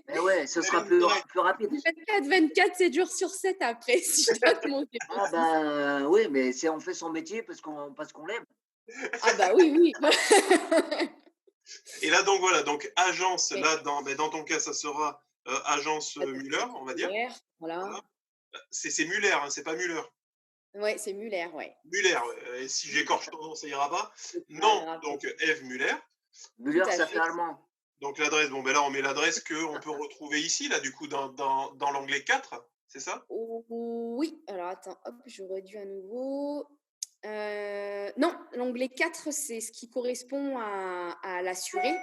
Mais ouais, ce Vous sera allez me dire, plus rapide. 24, 7 jours sur 7 après, si je donne mon Ah 06. ben oui, mais c'est on fait son métier parce qu'on l'aime. Ah bah oui, oui. et là donc voilà, donc agence, Oui, là dans ton cas ça sera agence Muller, agence on va dire. Muller, voilà. Voilà. C'est Muller, hein, c'est pas Muller. Ouais, c'est Muller, ouais. Muller, ouais. Et si j'écorche ton nom, ça ira pas. C'est pas Non, grave. donc Eve Muller. Tout Müller, à ça fait fait. allemand. Donc l'adresse, bon ben là on met l'adresse qu'on peut retrouver ici, là du coup dans l'onglet 4, c'est ça? Oui, alors attends, hop, je réduis à nouveau. Non, l'onglet 4, c'est ce qui correspond à l'assuré.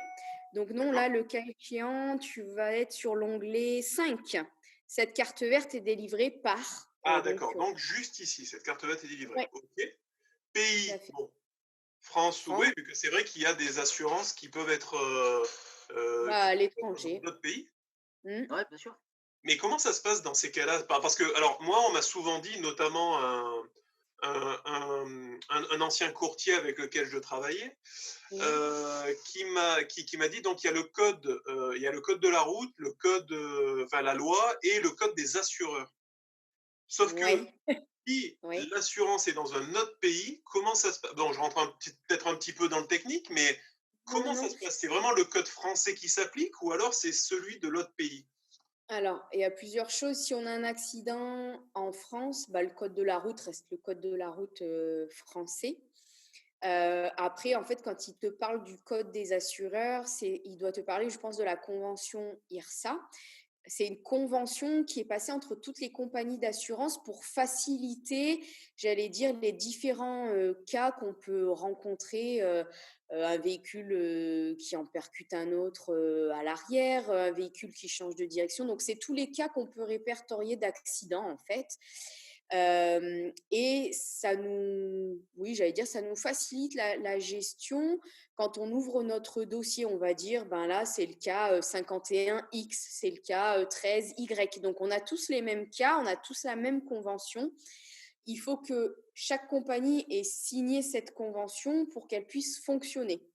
Donc non, D'accord. là, le cas échéant, tu vas être sur l'onglet 5. Cette carte verte est délivrée par... Ah donc, d'accord, donc juste ici, cette carte verte est délivrée. ouais, Ok. tout à Pays, fait. bon, France ou oui, France, vu que c'est vrai qu'il y a des assurances qui peuvent être, bah, qui à peuvent être dans l'étranger. d'autres pays. Hmm. Ouais, bien sûr. Mais comment ça se passe dans ces cas-là? Parce que, alors moi, on m'a souvent dit, notamment un ancien courtier avec lequel je travaillais, Mhm. qui m'a dit donc il y a le code de la route, le code, enfin la loi et le code des assureurs. Sauf que Ouais, si ouais. l'assurance est dans un autre pays, comment ça se passe? Bon, je rentre peut-être un petit peu dans le technique, mais Non, non, comment ça non. se passe? C'est vraiment le code français qui s'applique ou alors c'est celui de l'autre pays? Alors, il y a plusieurs choses. Si on a un accident en France, bah, le code de la route reste le code de la route français. Après, en fait, quand il te parle du code des assureurs, il doit te parler, je pense, de la convention IRSA. C'est une convention qui est passée entre toutes les compagnies d'assurance pour faciliter, j'allais dire, les différents cas qu'on peut rencontrer. Un véhicule qui en percute un autre à l'arrière, un véhicule qui change de direction. Donc, c'est tous les cas qu'on peut répertorier d'accidents, en fait. Et ça nous, oui, j'allais dire, ça nous facilite la gestion. Quand on ouvre notre dossier, on va dire, ben là, c'est le cas 51X, c'est le cas 13Y. Donc, on a tous les mêmes cas, on a tous la même convention. Il faut que chaque compagnie ait signé cette convention pour qu'elle puisse fonctionner.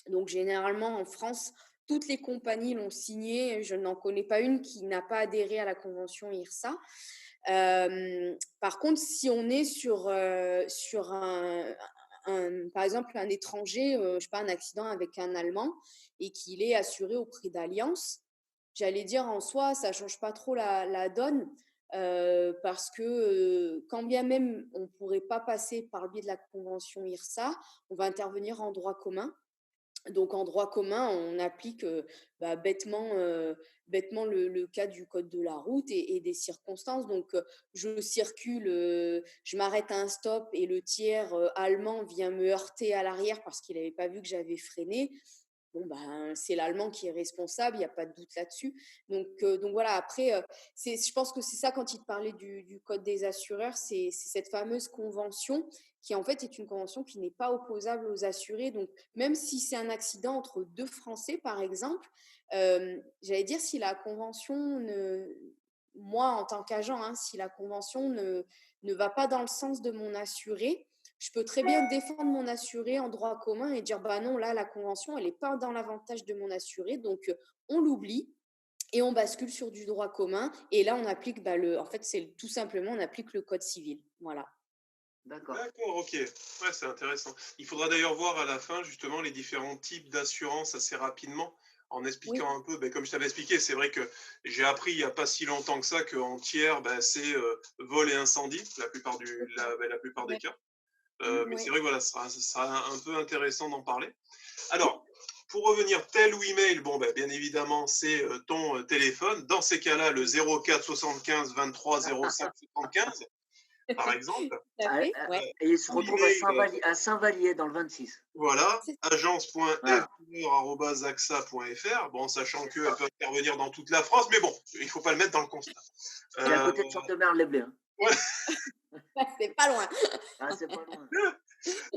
Donc, généralement, en France, toutes les compagnies l'ont signée. Je n'en connais pas une qui n'a pas adhéré à la convention IRSA. Par contre, si on est sur par exemple, un étranger, je ne sais pas, un accident avec un Allemand et qu'il est assuré auprès d'Allianz, j'allais dire en soi, ça ne change pas trop la donne parce que quand bien même on ne pourrait pas passer par le biais de la convention IRSA, on va intervenir en droit commun. Donc, en droit commun, on applique bêtement, bêtement le cas du code de la route et des circonstances. Donc, je circule, je m'arrête à un stop et le tiers allemand vient me heurter à l'arrière parce qu'il n'avait pas vu que j'avais freiné. Bon, ben, c'est l'Allemand qui est responsable, il n'y a pas de doute là-dessus. Donc voilà, après, je pense que c'est ça quand il te parlait du Code des assureurs, c'est cette fameuse convention qui en fait est une convention qui n'est pas opposable aux assurés. Donc même si c'est un accident entre deux Français, par exemple, j'allais dire si la convention moi en tant qu'agent, hein, si la convention ne va pas dans le sens de mon assuré, je peux très bien défendre mon assuré en droit commun et dire bah non, là, la convention, elle n'est pas dans l'avantage de mon assuré, donc on l'oublie et on bascule sur du droit commun. Et là, on applique, en fait, c'est tout simplement, on applique le code civil. Voilà. D'accord. Ok. Ouais, c'est intéressant. Il faudra d'ailleurs voir à la fin, justement, les différents types d'assurance assez rapidement, en expliquant un peu, comme je t'avais expliqué, c'est vrai que j'ai appris il n'y a pas si longtemps que ça qu'en tiers, c'est vol et incendie, la plupart des cas. Mais c'est vrai que voilà, ça sera un peu intéressant d'en parler. Alors, pour revenir, tel ou email, bien évidemment, c'est ton téléphone. Dans ces cas-là, le 04 75 23 05 75, par exemple. Et il se retrouve à Saint-Vallier dans le 26. Voilà, agence.fr@axa.fr, bon, sachant qu'elle peut intervenir dans toute la France, mais bon, il ne faut pas le mettre dans le constat. C'est à côté de Sorte-de-Mer-les-Blés. Ouais. C'est pas loin. Ah, c'est pas loin.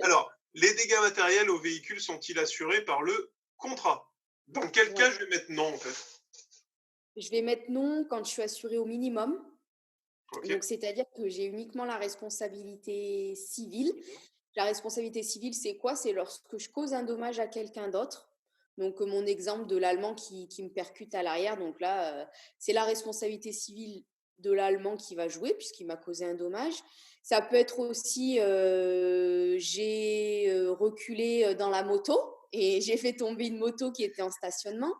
Alors, les dégâts matériels aux véhicules sont-ils assurés par le contrat? Dans quel cas je vais mettre non, en fait? Je vais mettre non quand je suis assurée au minimum. Okay. Donc, c'est-à-dire que j'ai uniquement la responsabilité civile. La responsabilité civile, c'est quoi? C'est lorsque je cause un dommage à quelqu'un d'autre. Donc, mon exemple de l'Allemand qui me percute à l'arrière. Donc là, c'est la responsabilité civile de l'Allemand qui va jouer puisqu'il m'a causé un dommage. Ça peut être aussi, j'ai reculé dans la moto et j'ai fait tomber une moto qui était en stationnement.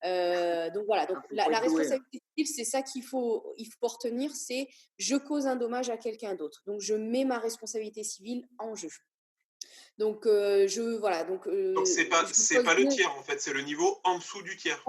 Donc voilà, donc la responsabilité civile, c'est ça qu'il faut retenir, c'est je cause un dommage à quelqu'un d'autre. Donc je mets ma responsabilité civile en jeu. Donc voilà. Donc c'est pas le tiers en fait, c'est le niveau en dessous du tiers.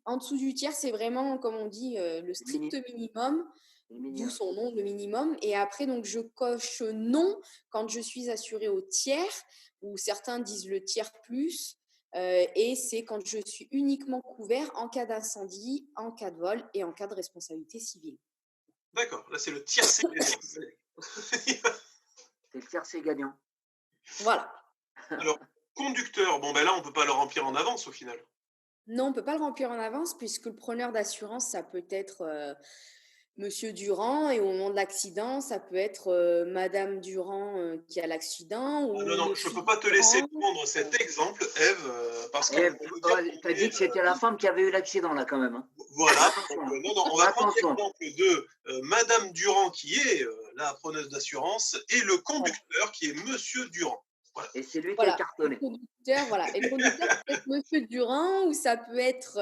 En dessous du tiers, c'est vraiment comme on dit le strict minimum. D'où son nom, le minimum. Et après, donc, je coche non quand je suis assurée au tiers, ou certains disent le tiers plus. Et c'est quand je suis uniquement couvert en cas d'incendie, en cas de vol et en cas de responsabilité civile. D'accord, là c'est le tiercé gagnant. C'est le tiercé gagnant. Voilà. Alors, conducteur, là on ne peut pas le remplir en avance au final. Non, on ne peut pas le remplir en avance puisque le preneur d'assurance, ça peut être Monsieur Durand et au moment de l'accident, ça peut être Madame Durand qui a l'accident. Non, je ne peux pas te laisser prendre cet exemple, Ève, parce que... Ève, tu as dit que c'était la femme qui avait eu l'accident là quand même. Hein. Voilà, donc, on va prendre l'exemple de Madame Durand qui est la preneuse d'assurance et le conducteur qui est Monsieur Durand. Voilà. Et c'est lui qui a cartonné. Et le conducteur, ça peut être Monsieur Durand ou ça peut être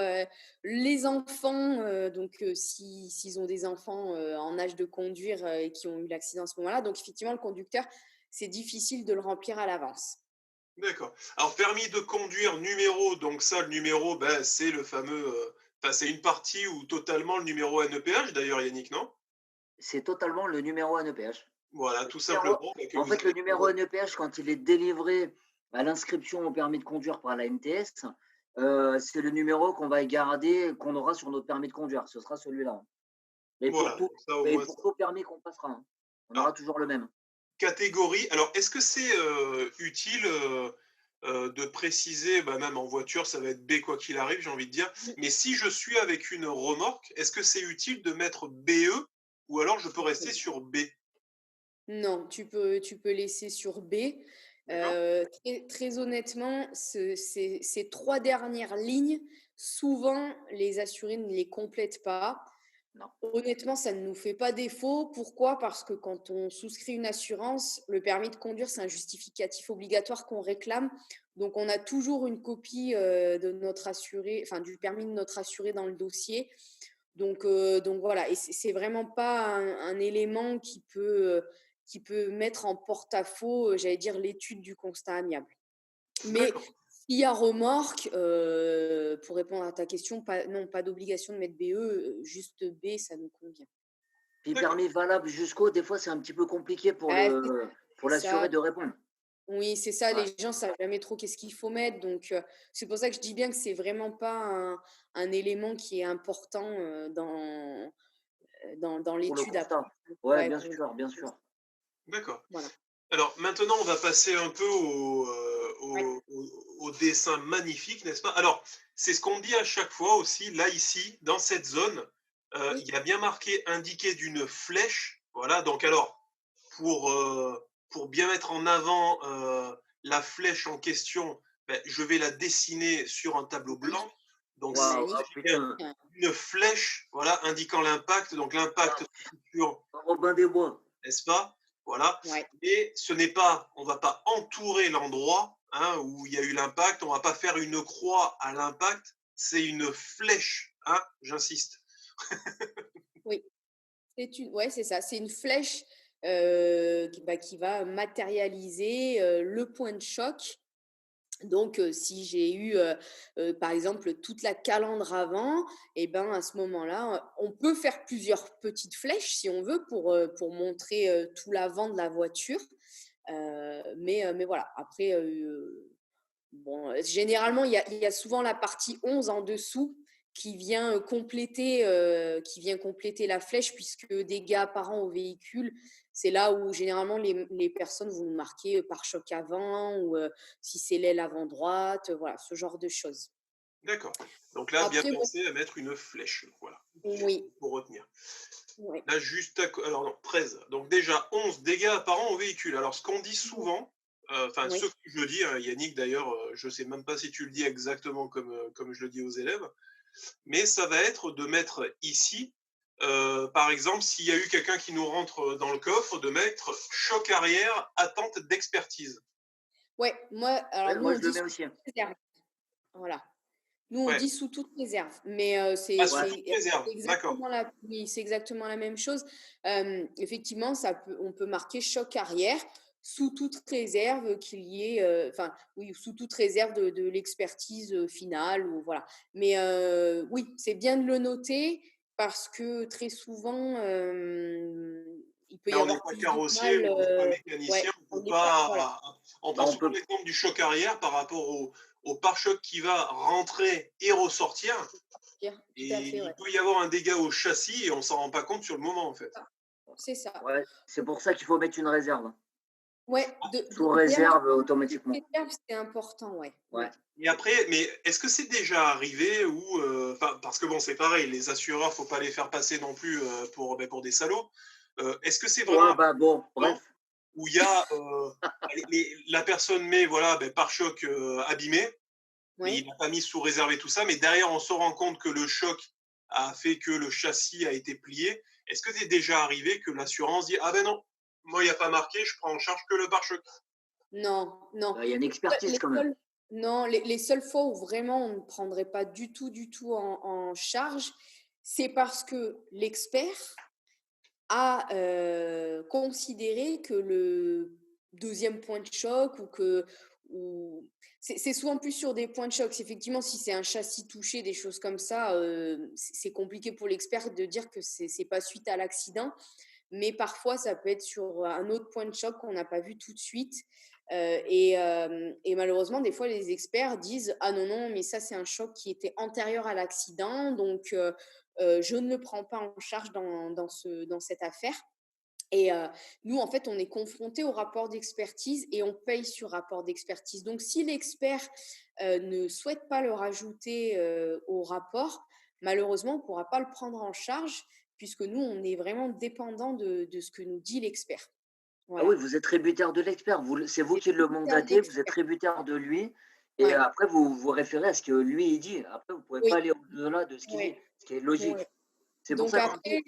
les enfants. Donc, s'ils ont des enfants en âge de conduire et qui ont eu l'accident à ce moment-là. Donc, effectivement, le conducteur, c'est difficile de le remplir à l'avance. D'accord. Alors, permis de conduire numéro. Donc, ça, le numéro, c'est le fameux. C'est une partie ou totalement le numéro NEPH, d'ailleurs, Yannick, non? C'est totalement le numéro NEPH. Voilà, tout simplement. En fait, le numéro NEPH, quand il est délivré à l'inscription au permis de conduire par la NTS, c'est le numéro qu'on va garder, qu'on aura sur notre permis de conduire. Ce sera celui-là. Et pour tout permis qu'on passera. On aura Alors, toujours le même. catégorie. Alors, est-ce que c'est utile de préciser, bah, même en voiture, ça va être B quoi qu'il arrive, j'ai envie de dire. Mais si je suis avec une remorque, est-ce que c'est utile de mettre BE ou alors je peux rester sur B? Non, tu peux laisser sur B. D'accord? Très honnêtement, ces 3 dernières lignes, souvent, les assurés ne les complètent pas. Non. Honnêtement, ça ne nous fait pas défaut. Pourquoi? Parce que quand on souscrit une assurance, le permis de conduire, c'est un justificatif obligatoire qu'on réclame. Donc, on a toujours une copie de notre assuré, enfin, du permis de notre assuré dans le dossier. Donc voilà, et c'est vraiment pas un élément qui peut mettre en porte-à-faux, j'allais dire, l'étude du constat amiable. Mais D'accord. s'il y a remorque, pour répondre à ta question, non, pas d'obligation de mettre BE, juste B, ça nous convient. Puis D'accord. permis valable jusqu'au, des fois, c'est un petit peu compliqué pour Ah, pour c'est ça. l'assuré de répondre. Oui, c'est ça, Ouais. les gens ne savent jamais trop qu'est-ce qu'il faut mettre. Donc, c'est pour ça que je dis bien que c'est vraiment pas un élément qui est important dans Pour le l'étude après. constat. Ouais, Ouais, bien sûr, bien sûr. D'accord. voilà. Alors maintenant, on va passer un peu Ouais. au dessin magnifique, n'est-ce pas? Alors, c'est ce qu'on dit à chaque fois aussi, là, ici, dans cette zone, Oui. il y a bien marqué indiqué d'une flèche. Voilà, donc alors, pour bien mettre en avant la flèche en question, ben, je vais la dessiner sur un tableau Oui. blanc. Donc, Waouh, il ah, s'agit bien putain. d'une flèche, voilà, indiquant l'impact. Donc, l'impact Ah, sur Robin des Bois. n'est-ce pas? Voilà. Ouais. Et ce n'est pas, on va pas entourer l'endroit hein, où il y a eu l'impact, on va pas faire une croix à l'impact, c'est une flèche, hein, j'insiste. Oui. Ouais, c'est ça. C'est une flèche qui va matérialiser le point de choc. Donc, si j'ai eu, par exemple, toute la calandre avant, et ben, à ce moment-là, on peut faire plusieurs petites flèches si on veut pour montrer tout l'avant de la voiture. Mais voilà, après, bon, généralement, il y a souvent la partie 11 en dessous qui vient compléter la flèche, puisque dégâts apparents au véhicule, c'est là où généralement les personnes vont marquer pare-choc avant ou si c'est l'aile avant droite, voilà, ce genre de choses. D'accord. Donc là, bien Après, bon, penser à mettre une flèche, voilà, oui, pour retenir. ouais, Là, juste alors non, 13. Donc déjà, 11 dégâts apparents au véhicule. Alors, ce qu'on dit souvent, enfin, ce oui, que je dis, hein, Yannick, d'ailleurs, je sais même pas si tu le dis exactement comme je le dis aux élèves, mais ça va être de mettre ici, par exemple, s'il y a eu quelqu'un qui nous rentre dans le coffre, de mettre choc arrière, attente d'expertise. ouais. Alors Ouais, nous, moi, on je le dit mets sous aussi. réserve. Voilà. Nous, on Ouais, dit sous toute réserve, mais pas c'est sous Ouais. toute réserve, d'accord. oui, c'est exactement la même chose. Effectivement, on peut marquer choc arrière sous toute réserve qu'il y ait, enfin, oui, sous toute réserve de l'expertise finale, ou voilà. Mais oui, c'est bien de le noter parce que très souvent, il peut Là, y on n'est avoir pas plus de carrossier mal. ou on n'est pas Ouais, mécanicien, on on peut n'est pas, voilà, pas. On Bah, prend on souvent peut. l'exemple du choc arrière par rapport au pare-choc qui va rentrer et ressortir. tout Et à fait, il ouais. peut y avoir un dégât au châssis et on s'en rend pas compte sur le moment, en fait. C'est ça. Ouais, c'est pour ça qu'il faut mettre une réserve. Ouais, Sous de bien marquer réserve toute automatiquement. réserve, c'est important, ouais. Ouais. Oui. Et après, mais est-ce que c'est déjà arrivé où, parce que bon, c'est pareil, les assureurs, faut pas les faire passer non plus pour des salauds. Est-ce que c'est vraiment Ouais, bah bon, un bref. où il y a la personne met voilà pare-choc abîmé, mais il Oui. n'a pas mis sous réserve et tout ça, mais derrière on se rend compte que le choc a fait que le châssis a été plié. Est-ce que c'est déjà arrivé que l'assurance dit ah ben non, moi il n'y a pas marqué, je prends en charge que le pare-choc. Non, non. Bah, il y a une expertise Les quand même. seules, non, les seules fois où vraiment on ne prendrait pas du tout en charge, c'est parce que l'expert a considéré que le deuxième point de choc ou c'est souvent plus sur des points de choc. Effectivement, si c'est un châssis touché, des choses comme ça, c'est compliqué pour l'expert de dire que c'est pas suite à l'accident. Mais parfois, ça peut être sur un autre point de choc qu'on n'a pas vu tout de suite. Et malheureusement, des fois, les experts disent: ah non, non, mais ça, c'est un choc qui était antérieur à l'accident, donc je ne le prends pas en charge dans cette affaire. Et nous, en fait, on est confrontés au rapport d'expertise et on paye sur rapport d'expertise. Donc, si l'expert ne souhaite pas le rajouter au rapport, malheureusement, on ne pourra pas le prendre en charge puisque nous, on est vraiment dépendant de ce que nous dit l'expert. Ah oui, Voilà. vous êtes tributaire de l'expert. C'est vous C'est qui le tributaire de mandatez, vous êtes l'expert. tributaire de lui. Et Ouais. après, vous vous référez à ce que lui il dit. Après, vous ne pouvez pas Oui. aller au-delà de ce qu'il dit, Ouais. ce qui est Ouais. logique. C'est pour Donc ça que D'accord. après,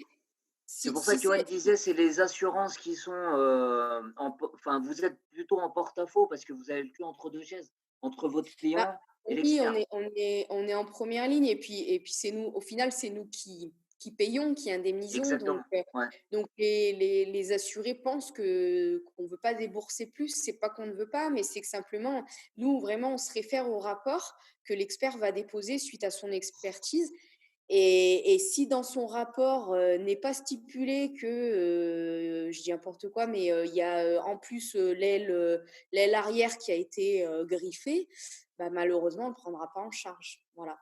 c'est si, pour ça si que Johan c'est disait, c'est les assurances qui sont enfin, vous êtes plutôt en porte-à-faux parce que vous avez le cul entre deux chaises, entre votre bah, client et oui, l'expert. on est en première ligne et puis c'est nous, au final, c'est nous qui payons, qui indemnisons. Donc, Exactement. Ouais, donc les assurés pensent qu'on ne veut pas débourser plus. C'est pas qu'on ne veut pas, mais c'est que simplement, nous, vraiment, on se réfère au rapport que l'expert va déposer suite à son expertise. Et si dans son rapport n'est pas stipulé que, je dis n'importe quoi, mais il y a en plus l'aile arrière qui a été griffée, bah, malheureusement, on ne le prendra pas en charge. Voilà.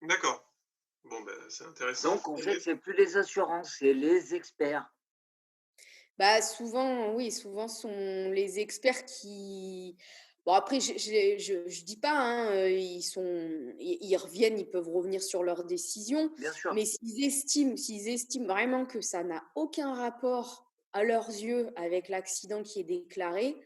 D'accord. Bon, ben, c'est intéressant. donc en fait, c'est plus les assurances, c'est les experts. Bah, souvent, oui, souvent sont les experts qui. Bon, après, je dis pas, hein, ils reviennent, ils peuvent revenir sur leurs décisions, Bien sûr. mais s'ils estiment vraiment que ça n'a aucun rapport à leurs yeux avec l'accident qui est déclaré,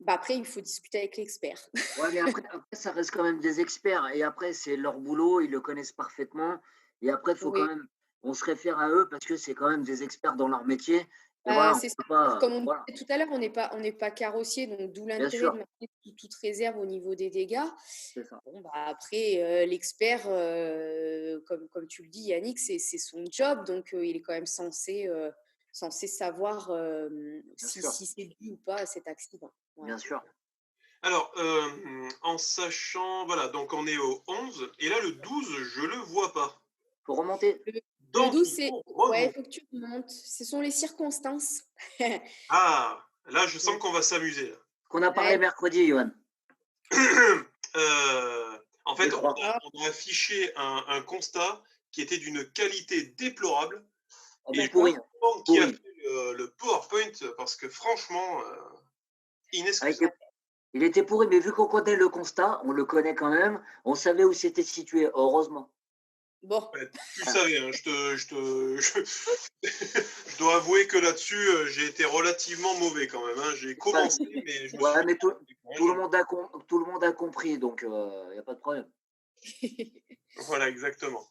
bah après, il faut discuter avec l'expert. Ouais, mais après, ça reste quand même des experts. Et après, c'est leur boulot, ils le connaissent parfaitement. Et après, il faut quand Oui. même, on se réfère à eux parce que c'est quand même des experts dans leur métier. Et Bah, voilà, on c'est ça. peut pas, Comme on voilà, disait tout à l'heure, on n'est pas carrossier, donc d'où bien l'intérêt de sûr, marquer toute réserve au niveau des dégâts. c'est ça. Bon, bah, après, l'expert, comme tu le dis, Yannick, c'est son job, donc il est quand même censé savoir Bien si, sûr, si c'est dû ou pas à cet accident. Voilà. bien sûr. Alors, en sachant, voilà, donc on est au 11, et là, le 12, je le vois pas. Faut remonter. Le, le Donc, 12, il c'est. faut Ouais, il remonter. faut que tu remontes. Ce sont les circonstances. Ah, là, je sens Ouais. qu'on va s'amuser, là. Qu'on a parlé Ouais. mercredi, Johan. En J'y fait, crois. Ah, on a affiché un constat qui était d'une qualité déplorable, Ah ben et je me pourri, d'accord. hein, demande qui a pourri. fait le PowerPoint, parce que franchement, Ah, inexcusable. il était pourri, mais vu qu'on connaît le constat, on le connaît quand même, on savait où c'était situé, heureusement. Bon. Ouais, tu Voilà. savais, hein, je dois avouer que là-dessus, j'ai été relativement mauvais quand même, hein. J'ai Ouais, commencé, mais je me suis ouais, vite mais tout, rendu compte, tout le monde a, tout le monde a compris, donc il n'y a pas de problème. voilà, exactement.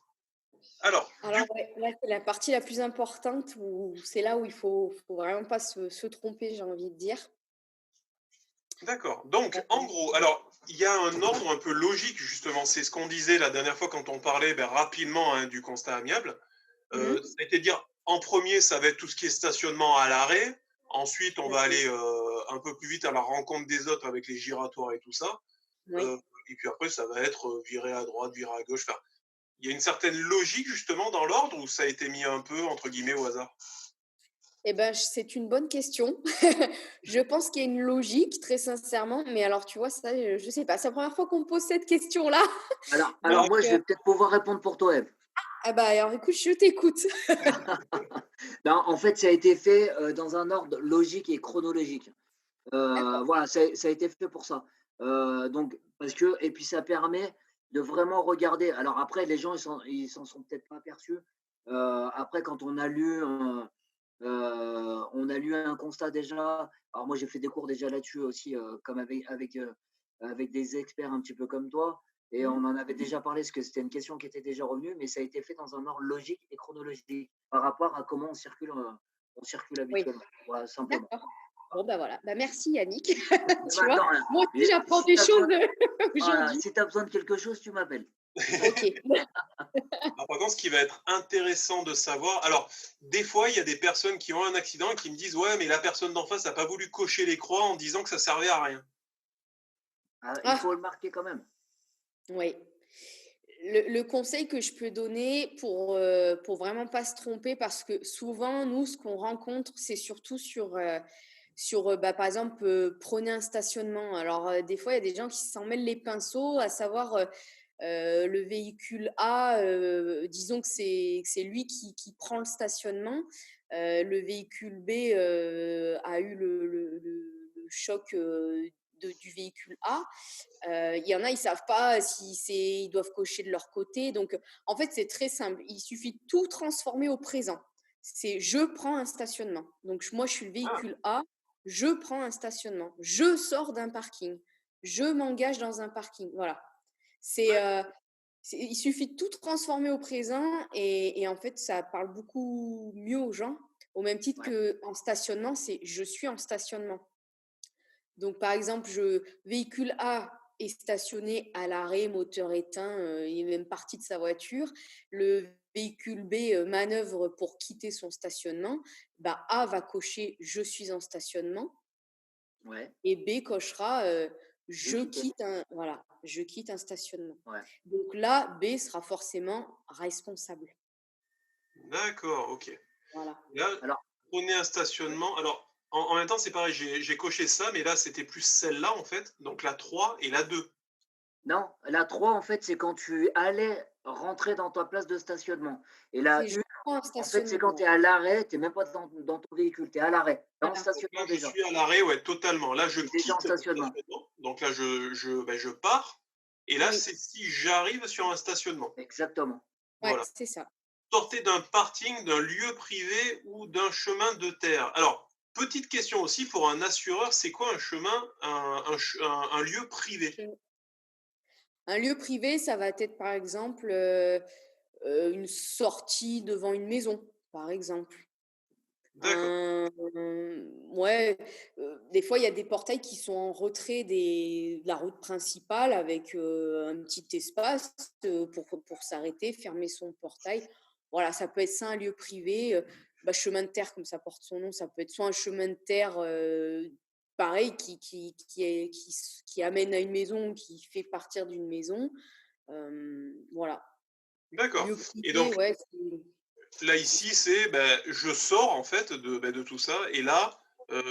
Alors, Alors, ouais, là, c'est la partie la plus importante où c'est là où il faut vraiment pas se tromper, j'ai envie de dire. d'accord. Donc, en gros, alors, il y a un ordre un peu logique, justement. C'est ce qu'on disait la dernière fois quand on parlait rapidement, hein, du constat amiable. Mhm. C'est-à-dire, en premier, ça va être tout ce qui est stationnement à l'arrêt. Ensuite, on va aller un peu plus vite à la rencontre des autres avec les giratoires et tout ça. Oui. Euh, et puis après, ça va être virer à droite, virer à gauche. Enfin, il y a une certaine logique, justement, dans l'ordre, où ça a été mis un peu, entre guillemets, au hasard. Eh ben, c'est une bonne question. Je pense qu'il y a une logique, très sincèrement, mais alors, tu vois, ça, je sais pas. C'est la première fois qu'on me pose cette question-là. Alors Donc, moi, je vais peut-être pouvoir répondre pour toi, Eve. ah bah, alors, écoute, je t'écoute. Non, en fait, ça a été fait dans un ordre logique et chronologique. D'accord. Voilà, ça a été fait pour ça. Donc, parce que, et puis ça permet de vraiment regarder. Alors après, les gens, ils s'en sont peut-être pas aperçus. Après, quand on a lu un constat déjà. Alors moi, j'ai fait des cours déjà là-dessus aussi, comme avec des experts un petit peu comme toi. Et on Mhm. en avait déjà parlé, parce que c'était une question qui était déjà revenue, mais ça a été fait dans un ordre logique et chronologique par rapport à comment on circule Oui, habituellement. Voilà, simplement. d'accord. Bon, bah voilà. Bah, merci, Yannick. Eh Tu ben, vois, de rien. moi aussi, Et j'apprends si des tu as choses besoin, voilà, aujourd'hui. si tu besoin de quelque chose, tu m'appelles. Ok. Alors, par contre, ce qui va être intéressant de savoir, alors, des fois, il y a des personnes qui ont un accident et qui me disent, ouais, mais la personne d'en face n'a pas voulu cocher les croix en disant que ça servait à rien. Ah, il faut Ah, le marquer quand même. oui. Le conseil que je peux donner pour vraiment pas se tromper, parce que souvent, nous, ce qu'on rencontre, c'est surtout sur par exemple, prenez un stationnement. Alors, des fois, il y a des gens qui s'en mêlent les pinceaux, à savoir le véhicule A, disons que c'est lui qui prend le stationnement. le véhicule B a eu le choc du véhicule A. Il y en a, ils ne savent pas ils doivent cocher de leur côté. Donc, en fait, c'est très simple. Il suffit de tout transformer au présent. C'est je prends un stationnement. Donc, moi, je suis le Ah, véhicule A, je prends un stationnement. Je sors d'un parking. Je m'engage dans un parking. Voilà. Il suffit de tout transformer au présent et en fait, ça parle beaucoup mieux aux gens. Au même titre Ouais. qu'en stationnement, c'est je suis en stationnement. Donc, par exemple, véhicule A est stationné à l'arrêt, moteur éteint, il est même parti de sa voiture. Le véhicule B manœuvre pour quitter son stationnement. Bah, A va cocher je suis en stationnement Ouais. et B cochera Je quittais. je quitte un stationnement. Ouais. Donc là, B sera forcément responsable. d'accord, ok. Voilà. Là, Alors, prenez un stationnement. Alors, en même temps, c'est pareil, j'ai coché ça, mais là, c'était plus celle-là, en fait. Donc, la 3 et la 2. non, la 3, en fait, c'est quand tu allais rentrer dans ta place de stationnement. Et la C'est je 1, prends un en fait, c'est quand stationnement. tu es à l'arrêt, tu n'es même pas dans ton véhicule, tu es à l'arrêt, tu es en Voilà. Donc là, stationnement je déjà. suis à l'arrêt, ouais, totalement. Là, je Tu es déjà en quitte le stationnement. stationnement. Donc là, je pars. Et là, Oui, c'est si j'arrive sur un stationnement. Exactement. ouais, Voilà. c'est ça. Sortez d'un parking, d'un lieu privé ou d'un chemin de terre. Alors, petite question aussi pour un assureur, c'est quoi un chemin, un lieu privé? Un lieu privé, ça va être par exemple une sortie devant une maison, par exemple. D'accord. Ouais, des fois, il y a des portails qui sont en retrait de la route principale avec un petit espace pour s'arrêter, fermer son portail. Voilà, ça peut être ça, un lieu privé. Chemin de terre, comme ça porte son nom, ça peut être soit un chemin de terre pareil qui amène à une maison, qui fait partir d'une maison. Voilà. D'accord. Lieu Et privé, donc, ouais. là, ici, c'est je sors en fait de tout ça et là,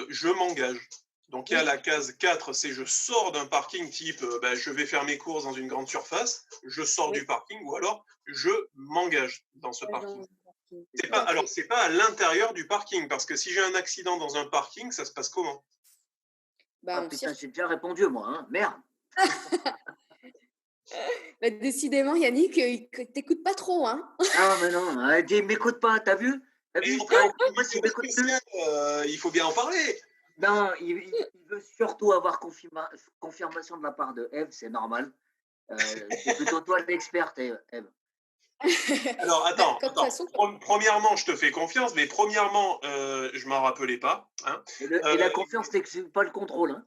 je m'engage. Donc, il y a Oui, la case 4, c'est je sors d'un parking type je vais faire mes courses dans une grande surface, je sors oui. du parking ou alors je m'engage dans ce Engage dans parking. un parking. C'est Tout à Alors, fait. c'est pas à l'intérieur du parking parce que si j'ai un accident dans un parking, ça se passe comment? Ah Bah, on putain, j'ai circule. déjà répondu, moi, hein. Merde. Bah, décidément, Yannick, t'écoutes pas trop, hein? Non, mais non, m'écoute pas, t'as vu? T'as Mais vu, il enfin, travaille une pour moi, tu émission m'écoutes plus. spéciale, il faut bien en parler. Non, il veut surtout avoir confirmation de la part de Eve, c'est normal. C'est plutôt toi l'experte, Eve. Alors, Bah, attends, de toute attends. façon, Premièrement, je te fais confiance, mais premièrement, je m'en rappelais pas. Hein. Et la confiance, c'est pas le contrôle, hein.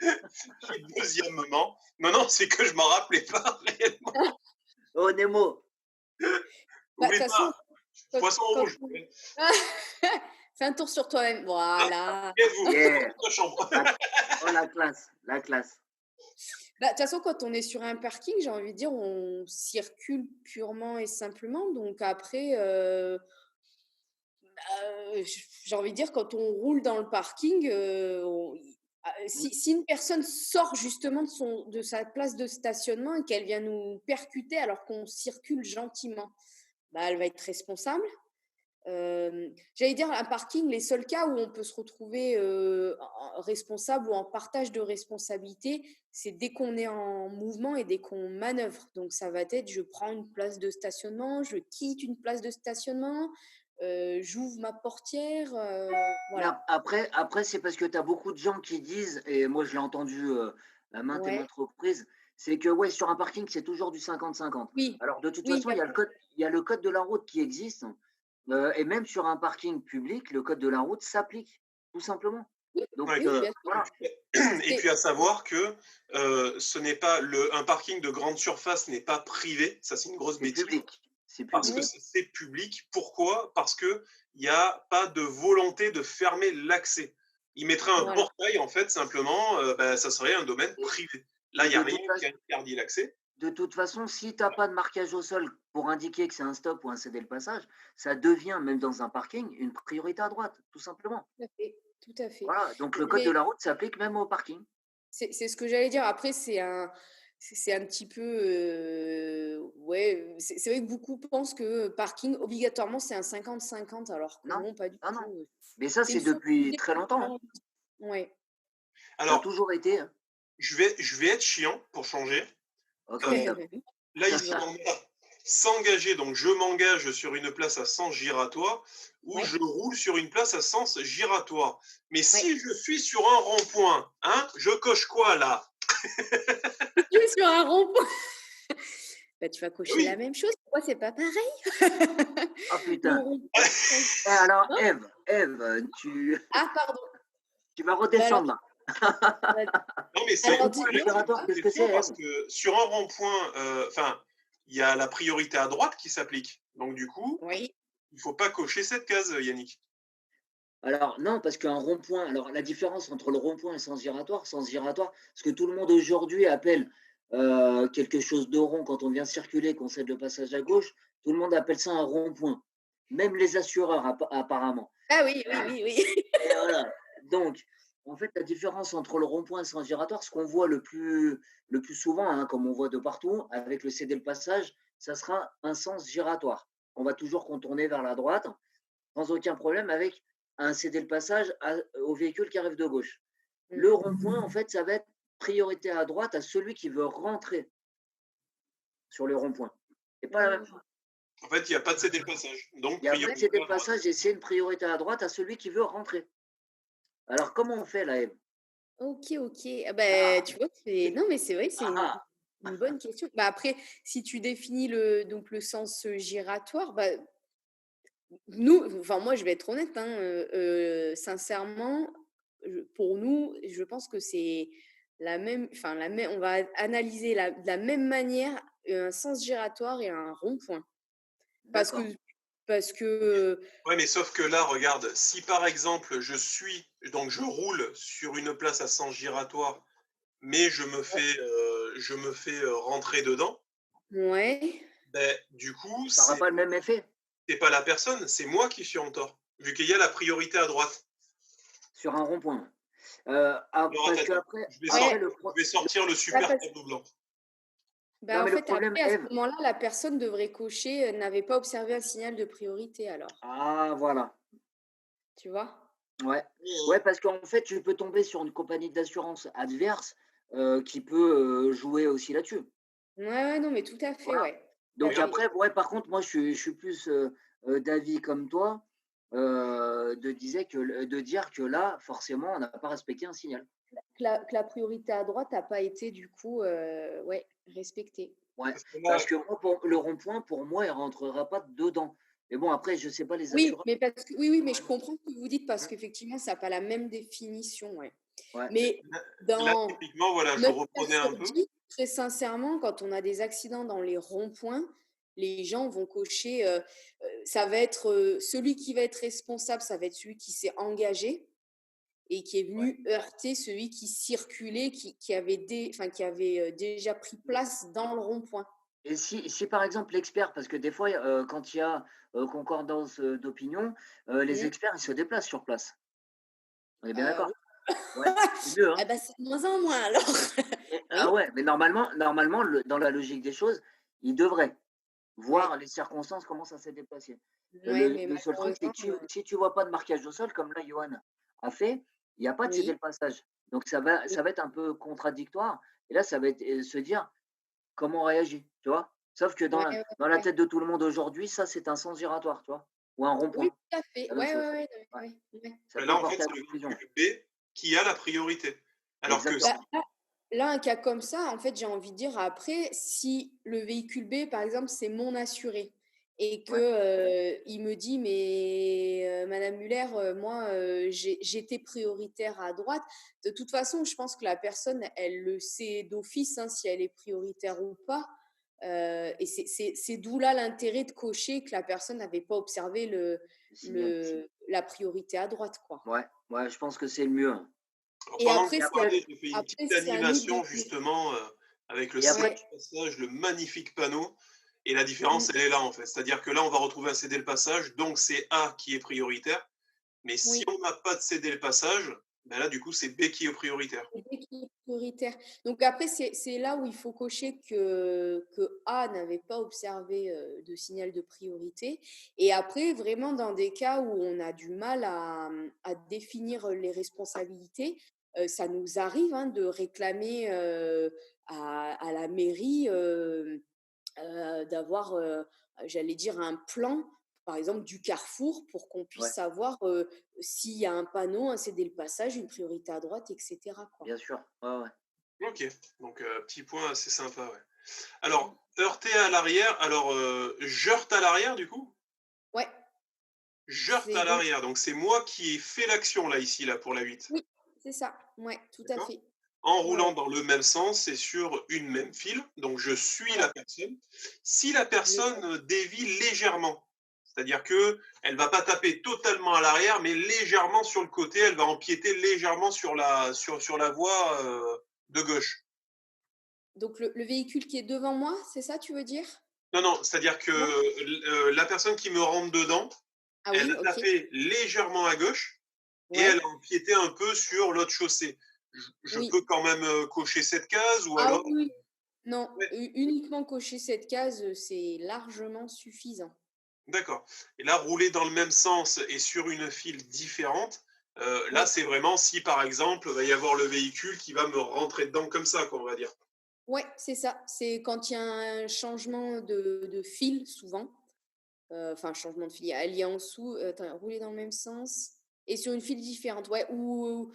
Et deuxièmement, non, non, c'est que je m'en rappelais pas réellement. Oh, Nemo. de toute Oublie façon, pas, quand, poisson quand rouge. on- Fais un tour sur toi-même. Voilà. Et vous, Yeah. dans ta chambre. La- Oh, la classe, la classe. Bah, de toute façon, quand on est sur un parking, j'ai envie de dire, on circule purement et simplement. Donc après, j'ai envie de dire, quand on roule dans le parking, si une personne sort justement de sa place de stationnement et qu'elle vient nous percuter alors qu'on circule gentiment, bah, elle va être responsable. J'allais dire, un parking, les seuls cas où on peut se retrouver responsable ou en partage de responsabilité, c'est dès qu'on est en mouvement et dès qu'on manœuvre. Donc, ça va être, je prends une place de stationnement, je quitte une place de stationnement, j'ouvre ma portière, Mais voilà. après c'est parce que tu as beaucoup de gens qui disent, et moi je l'ai entendu à maintes et Ouais, maintes reprises, c'est que ouais, sur un parking, c'est toujours du 50-50. oui, Alors de toute oui, façon, il y a le code de la route qui existe, et même sur un parking public, le code de la route s'applique, tout simplement. oui, Donc Ouais. oui, bien sûr. voilà, Et C'est- puis à savoir que ce n'est pas un parking de grande surface n'est pas privé, ça c'est une grosse c'est bêtise. public. C'est Parce que public. oui, c'est public. Pourquoi? Parce qu'il n'y a pas de volonté de fermer l'accès. Il mettrait un voilà. portail, en fait, simplement, ça serait un domaine Et, privé. Là, il et n'y a rien qui interdit l'accès. de toute façon, si tu n'as pas de marquage au sol pour indiquer que c'est un stop ou un céder le passage, ça devient, même dans un parking, une priorité à droite, tout simplement. Tout à fait. Tout à fait. Voilà, donc le code de Mais la route s'applique même au parking. c'est ce que j'allais dire. Après, c'est un petit peu, ouais, c'est vrai que beaucoup pensent que parking, obligatoirement, c'est un 50-50, alors que Non, non, pas du non, non. tout. Mais ça, C'est c'est une depuis sensibilité très longtemps, hein. ouais. Ça a Alors, toujours été, hein. je vais être chiant pour changer. Ok. Euh, Là, il faut Dis-moi. s'engager. Donc, je m'engage sur une place à sens giratoire ou Ouais, je roule sur une place à sens giratoire. Mais ouais. si je suis sur un rond-point, hein, je coche quoi là? Si tu es sur un rond-point, bah, tu vas Eh cocher la oui, même chose. Pourquoi c'est pas pareil? Ah Le putain. rond-point, Eh, alors, non? Ève, Ah pardon. tu vas Bah, alors redescendre là. bah, non, mais Le alors rond-point c'est dis-moi, vrai, c'est giratoire, quoi? qu'est-ce que c'est faux c'est, parce Ève? que sur un rond-point, enfin, il y a la priorité à droite qui s'applique. Donc, du coup, Oui. il ne faut pas cocher cette case, Yannick. Alors, non, parce qu'un rond-point, alors la différence entre le rond-point et sens giratoire, ce que tout le monde aujourd'hui appelle quelque chose de rond quand on vient circuler, qu'on cède le passage à gauche, tout le monde appelle ça un rond-point. Même les assureurs, apparemment. Ah oui, oui, oui, oui. Et voilà. Donc, en fait, la différence entre le rond-point et le sens giratoire, ce qu'on voit le plus souvent, hein, comme on voit de partout, avec le céder le passage, ça sera un sens giratoire. On va toujours contourner vers la droite, sans aucun problème, avec un céder le passage au véhicule qui arrive de gauche. Le Mmh. rond-point, en fait, ça va être priorité à droite à celui qui veut rentrer sur le rond-point. C'est pas la même Mmh. chose. En fait, il n'y a pas de céder le passage. Donc, Il n'y a pas de priorité céder le à droite. passage et c'est une priorité à droite à celui qui veut rentrer. Alors, comment on fait là, Ève? OK, OK. Ah bah, Ah, tu vois, c'est non, mais c'est vrai, c'est ah, une bonne question. Bah, après, si tu définis donc le sens, giratoire, bah, nous enfin, moi, je vais être honnête, hein, sincèrement, pour nous, je pense que c'est la même enfin, la même on va analyser de la même manière un sens giratoire et un rond-point. Parce que d'accord. parce que, Ouais, mais sauf que là, regarde, si par exemple, donc je roule sur une place à sens giratoire, mais je me fais rentrer dedans, ouais. ben, du coup, Ça n'aura pas le même effet c'est pas la personne, c'est moi qui suis en tort, vu qu'il y a la priorité à droite. sur un rond-point. Alors Parce attends, attends, qu'après Ouais, après, je vais sortir le ouais, super parce tableau blanc. non, bah, en mais le fait, problème, après, à ce Ève, moment-là, la personne devrait cocher, n'avait pas observé un signal de priorité alors, ah, voilà. tu vois? Ouais. Ouais, parce qu'en fait, tu peux tomber sur une compagnie d'assurance adverse qui peut jouer aussi là-dessus. Ouais, ouais, non, mais tout à fait, Voilà. ouais. Tout à Donc Regarde, fait. après, ouais, par contre, moi, je suis plus d'avis comme toi, de dire que là, forcément, on n'a pas respecté un signal. Que la priorité à droite a pas été du coup, ouais, respectée. Ouais. parce que Parce là, que moi, pour le rond-point, pour moi, il ne rentrera pas dedans. Mais bon, après, je ne sais pas les Oui, assureurs. mais parce que oui, oui, mais je comprends ce que vous dites parce qu'effectivement, ça a pas la même définition, ouais. Ouais. Mais là, dans typiquement, voilà, je 9 reprenais cas un sur peu. 10, très sincèrement, quand on a des accidents dans les ronds-points, les gens vont cocher, ça va être, celui qui va être responsable, ça va être celui qui s'est engagé et qui est Ouais. venu heurter celui qui circulait, qui avait enfin, qui avait, déjà pris place dans le rond-point. Et si par exemple l'expert, parce que des fois, quand il y a concordance d'opinion, les Mmh. experts, ils se déplacent sur place. On est bien Oui. d'accord? Ouais, c'est mieux, hein? Ah bah, c'est de moins en moins alors. Ah Oui, ouais, mais normalement, dans la logique des choses, ils devraient ouais. voir les circonstances, comment ça s'est déplacé. Ouais, mais Le seul truc, c'est malheureusement, que si tu vois pas de marquage au sol, comme là, Johan a fait, il y a pas de céder oui, le passage. Donc oui. ça va être un peu contradictoire et là, ça va être, se dire: «Comment on réagit?» Tu vois? Sauf que Ouais, ouais, dans la ouais. tête de tout le monde aujourd'hui, ça, c'est un sens giratoire, tu vois? Ou un Oui, rond-point, tout à fait. la même Ouais, chose. ouais, ouais, Ouais, ouais, ouais, ouais. ça peut Là, en fait, porter à c'est le confusion. véhicule B qui a la priorité. Alors que Bah, Exactement. là, un cas comme ça, en fait, j'ai envie de dire après, si le véhicule B, par exemple, c'est mon assuré et que, Ouais, il me dit: «Mais, madame Muller, moi, j'étais prioritaire à droite». De toute façon, je pense que la personne, elle le sait d'office, hein, si elle est prioritaire ou pas, et c'est d'où là l'intérêt de cocher que la personne n'avait pas observé le signal. la priorité à droite, quoi. Ouais, ouais, je pense que c'est le mieux, hein. alors, Et pendant que après, tu parlais, j'ai fait une petite c'est à nous de animation définir. justement avec le Et après, céder Ouais. le passage, le magnifique panneau. Et la différence, Mmh. elle est là en fait. C'est-à-dire que là, on va retrouver un céder le passage, donc c'est A qui est prioritaire. Mais si Oui. on n'a pas de céder le passage, Ben là, du coup, c'est B qui est prioritaire. C'est B qui est prioritaire. Donc après, c'est là où il faut cocher que A n'avait pas observé de signal de priorité. Et après, vraiment, dans des cas où on a du mal à définir les responsabilités, ça nous arrive hein, de réclamer à la mairie d'avoir, j'allais dire, un plan, par exemple, du carrefour pour qu'on puisse Ouais, savoir s'il y a un panneau, un céder le passage, une priorité à droite, etc. quoi. bien sûr. Ouais, ouais. Ok, donc petit point assez sympa, ouais. Alors, heurter à l'arrière, alors j'heurte à l'arrière, du coup? Ouais, J'heurte c'est à donc, l'arrière, donc c'est moi qui ai fait l'action, là, ici, là, pour la 8. oui, c'est ça. Ouais, tout à D'accord? fait. En Ouais, roulant ouais. dans le même sens et sur une même file, donc je suis la Voilà. personne. Si la Je- personne dévie légèrement, c'est-à-dire que elle va pas taper totalement à l'arrière, mais légèrement sur le côté, elle va empiéter légèrement sur la voie de gauche. Donc, le véhicule qui est devant moi, c'est ça, tu veux dire? Non, non, c'est-à-dire que Non? la personne qui me rentre dedans, Ah elle oui, a ok. tapé légèrement à gauche et elle Ouais, a empiété un peu sur l'autre chaussée. Je oui. peux quand même cocher cette case ou Ah alors. oui, oui. Non, Ouais, uniquement cocher cette case, c'est largement suffisant. d'accord. Et là, rouler dans le même sens et sur une file différente, là, Oui. c'est vraiment si, par exemple, il va y avoir le véhicule qui va me rentrer dedans comme ça, quoi, on va dire. Ouais, c'est ça. C'est quand il y a un changement de fil, souvent. Enfin, changement de fil, il y a alliance ou attends, rouler dans le même sens et sur une file différente. Ouais, ou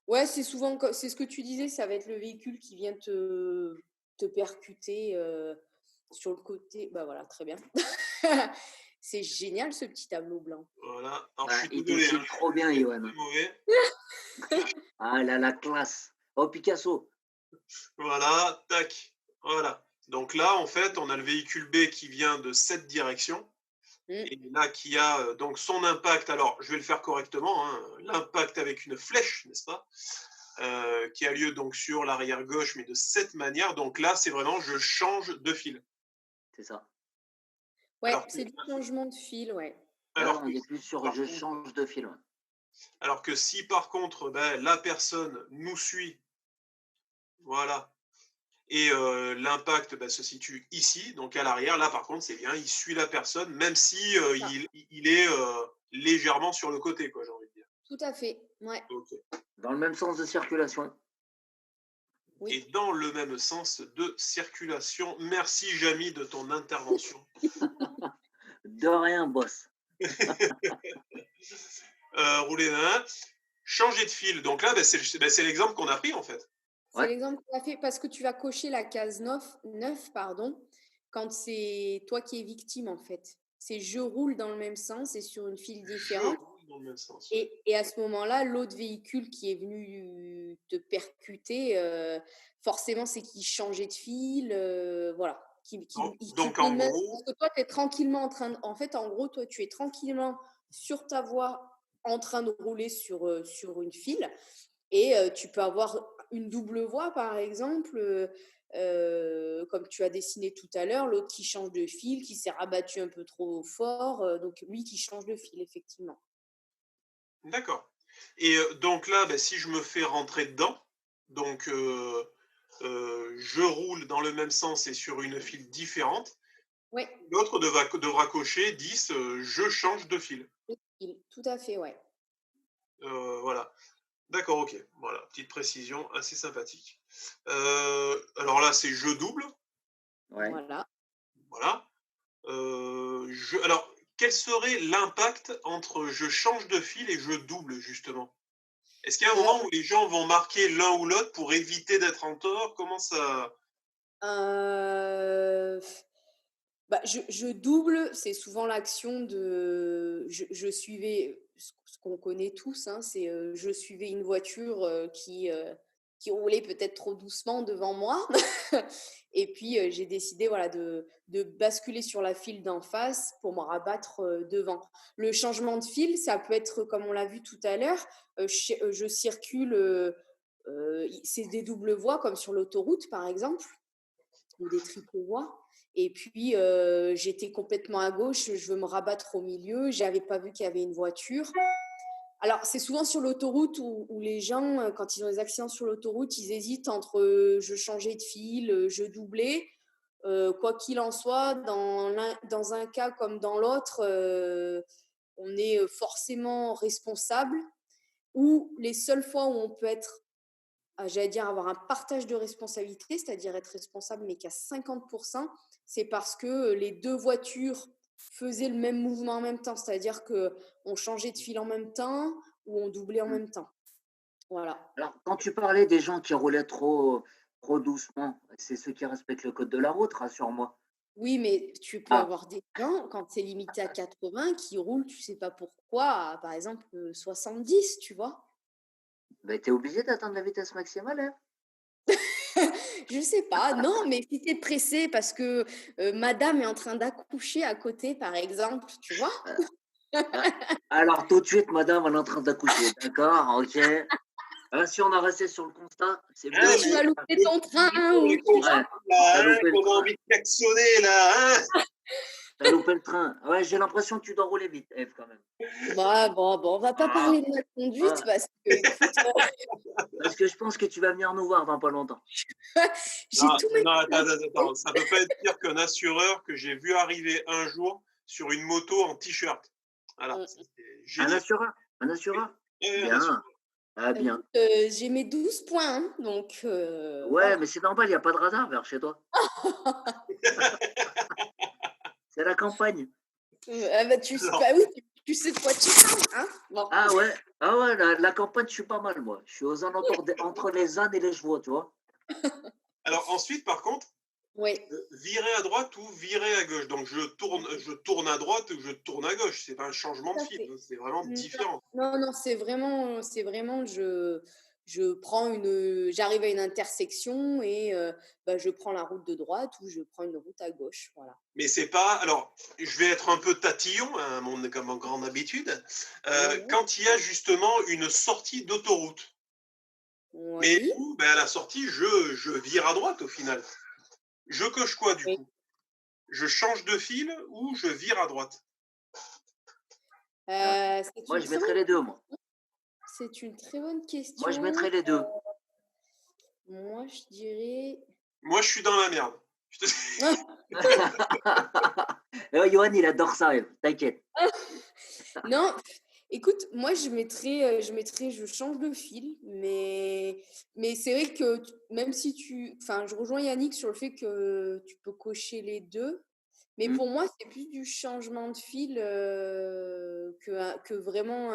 ouais, c'est souvent c'est ce que tu disais, ça va être le véhicule qui vient te percuter sur le côté. Bah voilà, très bien. C'est génial ce petit tableau blanc. Voilà. Alors, je Ouais, suis il désolé, hein, dessine trop bien, je suis Johan. très mauvais. Ah là, la classe. Oh, Picasso. Voilà, tac. Voilà. Donc là, en fait, on a le véhicule B qui vient de cette direction. Mm, Et là, qui a donc son impact. Alors, je vais le faire correctement, hein, l'impact avec une flèche, n'est-ce pas? Qui a lieu donc sur l'arrière gauche, mais de cette manière. Donc là, c'est vraiment je change de fil. C'est ça. ouais, Alors que, c'est du changement de fil, ouais. Là, alors que on est plus si sur par je contre, change de film. alors que si par contre ben, la personne nous suit, voilà, et l'impact ben, se situe ici, donc à l'arrière, là par contre c'est bien, il suit la personne, même si Ça, il est légèrement sur le côté, quoi, j'ai envie de dire. tout à fait. Ouais, Ok. Dans le même sens de circulation. Et oui. dans le même sens de circulation. Merci Jamy de ton intervention. De rien, boss. Rouler d'un, changer de fil. Donc là, ben, c'est l'exemple qu'on a pris en fait. C'est Ouais, l'exemple qu'on a fait parce que tu vas cocher la case 9 pardon, quand c'est toi qui es victime en fait. C'est je roule dans le même sens et sur une file Je différente. roule dans le même sens. Ouais. Et à ce moment-là, l'autre véhicule qui est venu te percuter, forcément, c'est qu'il changeait de fil, voilà. Qui Donc venait en de parce gros, que toi, tu es tranquillement en train de, en fait, en gros, toi, tu es tranquillement sur ta voie en train de rouler sur une file et tu peux avoir une double voie, par exemple, comme tu as dessiné tout à l'heure, l'autre qui change de fil, qui s'est rabattu un peu trop fort, donc lui qui change de fil, effectivement. d'accord. Et donc là, ben, si je me fais rentrer dedans, donc je roule dans le même sens et sur une file différente, Oui. l'autre devra cocher 10, je change de fil. Tout à fait, ouais. Voilà. D'accord, ok. Voilà, petite précision assez sympathique. Alors là, c'est je double. ouais. Voilà. Voilà. Alors, quel serait l'impact entre je change de fil et je double, justement? Est-ce qu'il y a un moment où les gens vont marquer l'un ou l'autre pour éviter d'être en tort? Comment ça. Euh, bah, je double, c'est souvent l'action de. Je suivais ce qu'on connaît tous, hein, c'est je suivais une voiture qui roulait peut-être trop doucement devant moi. Et puis j'ai décidé voilà, de basculer sur la file d'en face pour me rabattre devant. Le changement de fil, ça peut être, comme on l'a vu tout à l'heure, je circule, c'est des doubles voies comme sur l'autoroute par exemple, ou des triples voies. Et puis, j'étais complètement à gauche, je veux me rabattre au milieu, j'avais pas vu qu'il y avait une voiture. Alors, c'est souvent sur l'autoroute où les gens, quand ils ont des accidents sur l'autoroute, ils hésitent entre je changeais de fil, je doublais. Quoi qu'il en soit, dans un cas comme dans l'autre, on est forcément responsable. Ou les seules fois où on peut être, j'allais dire, avoir un partage de responsabilité, c'est-à-dire être responsable, mais qu'à 50%, c'est parce que les deux voitures faisaient le même mouvement en même temps, c'est-à-dire qu'on changeait de fil en même temps ou on doublait en Hmm. même temps. Voilà. Alors, quand tu parlais des gens qui roulaient trop doucement, c'est ceux qui respectent le code de la route, rassure-moi. Oui, mais tu peux Ah, avoir des gens, quand c'est limité à 80, qui roulent, tu sais pas pourquoi, par exemple 70, tu vois. ben, tu es obligé d'atteindre la vitesse maximale, hein. Je sais pas, non, mais si tu es pressé parce que madame est en train d'accoucher à côté, par exemple, tu vois. Ah, alors, tout de suite, madame, elle est en train d'accoucher. D'accord, ok. Si on a resté sur le constat, c'est Hein, Ou bien, tu mais vas louper ton train, ou tu vois. ouais, là, t'as hein, loupé le qu'on a train. envie de klaxonner, là, hein. T'as loupé le train. Ouais, j'ai l'impression que tu dois rouler vite, Eve, quand même. Bah, bon, on va pas Ah, parler de ma conduite ah, parce que, écoute, parce que je pense que tu vas venir nous voir dans pas longtemps. j'ai Non, tout non, attends, maîtrisé. attends, attends. Ça peut pas être pire qu'un assureur que j'ai vu arriver un jour sur une moto en t-shirt. Voilà, c'était Un génial. assureur? Un assureur? Oui, un assureur. Bien. Ah, bien. Écoute, j'ai mes 12 points, hein, donc Ouais, voilà. mais c'est normal, il n'y a pas de radar vers chez toi. C'est la campagne. Bah, Alors, oui, tu sais de quoi tu parles, hein. Bon. Ah ouais, la campagne, je suis pas mal, moi. Je suis aux alentours entre les ânes et les chevaux, tu vois. alors ensuite, par contre, Oui, virer à droite ou virer à gauche. Donc je tourne à droite ou je tourne à gauche. C'est pas un changement de tout à fil, fait. hein, c'est vraiment Non, différent. non, c'est vraiment, je prends j'arrive à une intersection et bah, je prends la route de droite ou je prends une route à gauche, voilà. Mais c'est pas. Alors, je vais être un peu tatillon, hein, comme en grande habitude. Mhm. Quand il y a justement une sortie d'autoroute. Mais Oui, où, ben, à la sortie, je vire à droite au final. Je coche quoi du oui. coup? Je change de fil ou je vire à droite? Euh, C'est Moi, une je très mettrais bonne, les deux, moi. c'est une très bonne Moi, je question. mettrais les deux. Moi, je dirais. Moi, je suis dans la merde. Johan, il adore ça, Eve. T'inquiète. Non, écoute, moi je change de fil, mais c'est vrai que même si enfin, je rejoins Yannick sur le fait que tu peux cocher les deux, mais Hmm. pour moi c'est plus du changement de fil que vraiment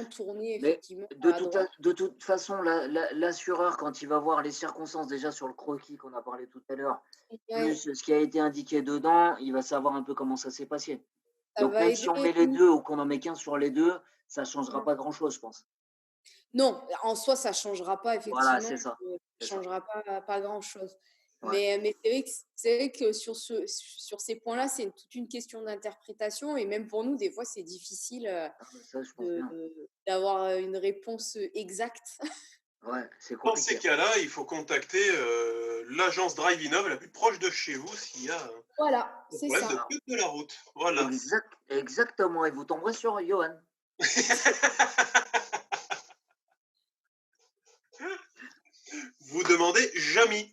tourner Mais effectivement à droite. de toute façon, l'assureur, quand il va voir les circonstances déjà sur le croquis qu'on a parlé tout à l'heure, Ouais, plus ce qui a été indiqué dedans, il va savoir un peu comment ça s'est passé. ça Donc, va même si aider. on met les deux ou qu'on en met qu'un sur les deux, ça ne changera pas grand-chose, je pense. Non, en soi, ça ne changera pas, Voilà, effectivement, c'est ça. ça C'est ça. changera pas grand-chose. Ouais. Mais c'est vrai que sur ces points-là, c'est toute une question d'interprétation. Et même pour nous, des fois, c'est difficile Ah, mais ça, je pense bien. d'avoir une réponse exacte. Ouais, c'est Dans ces compliqué. cas-là, il faut contacter l'agence Drive Innov la plus proche de chez vous s'il y a Voilà, un c'est problème de ça. code de la route. Voilà. Exactement. Et vous tomberez sur Johan. Vous demandez Jamy.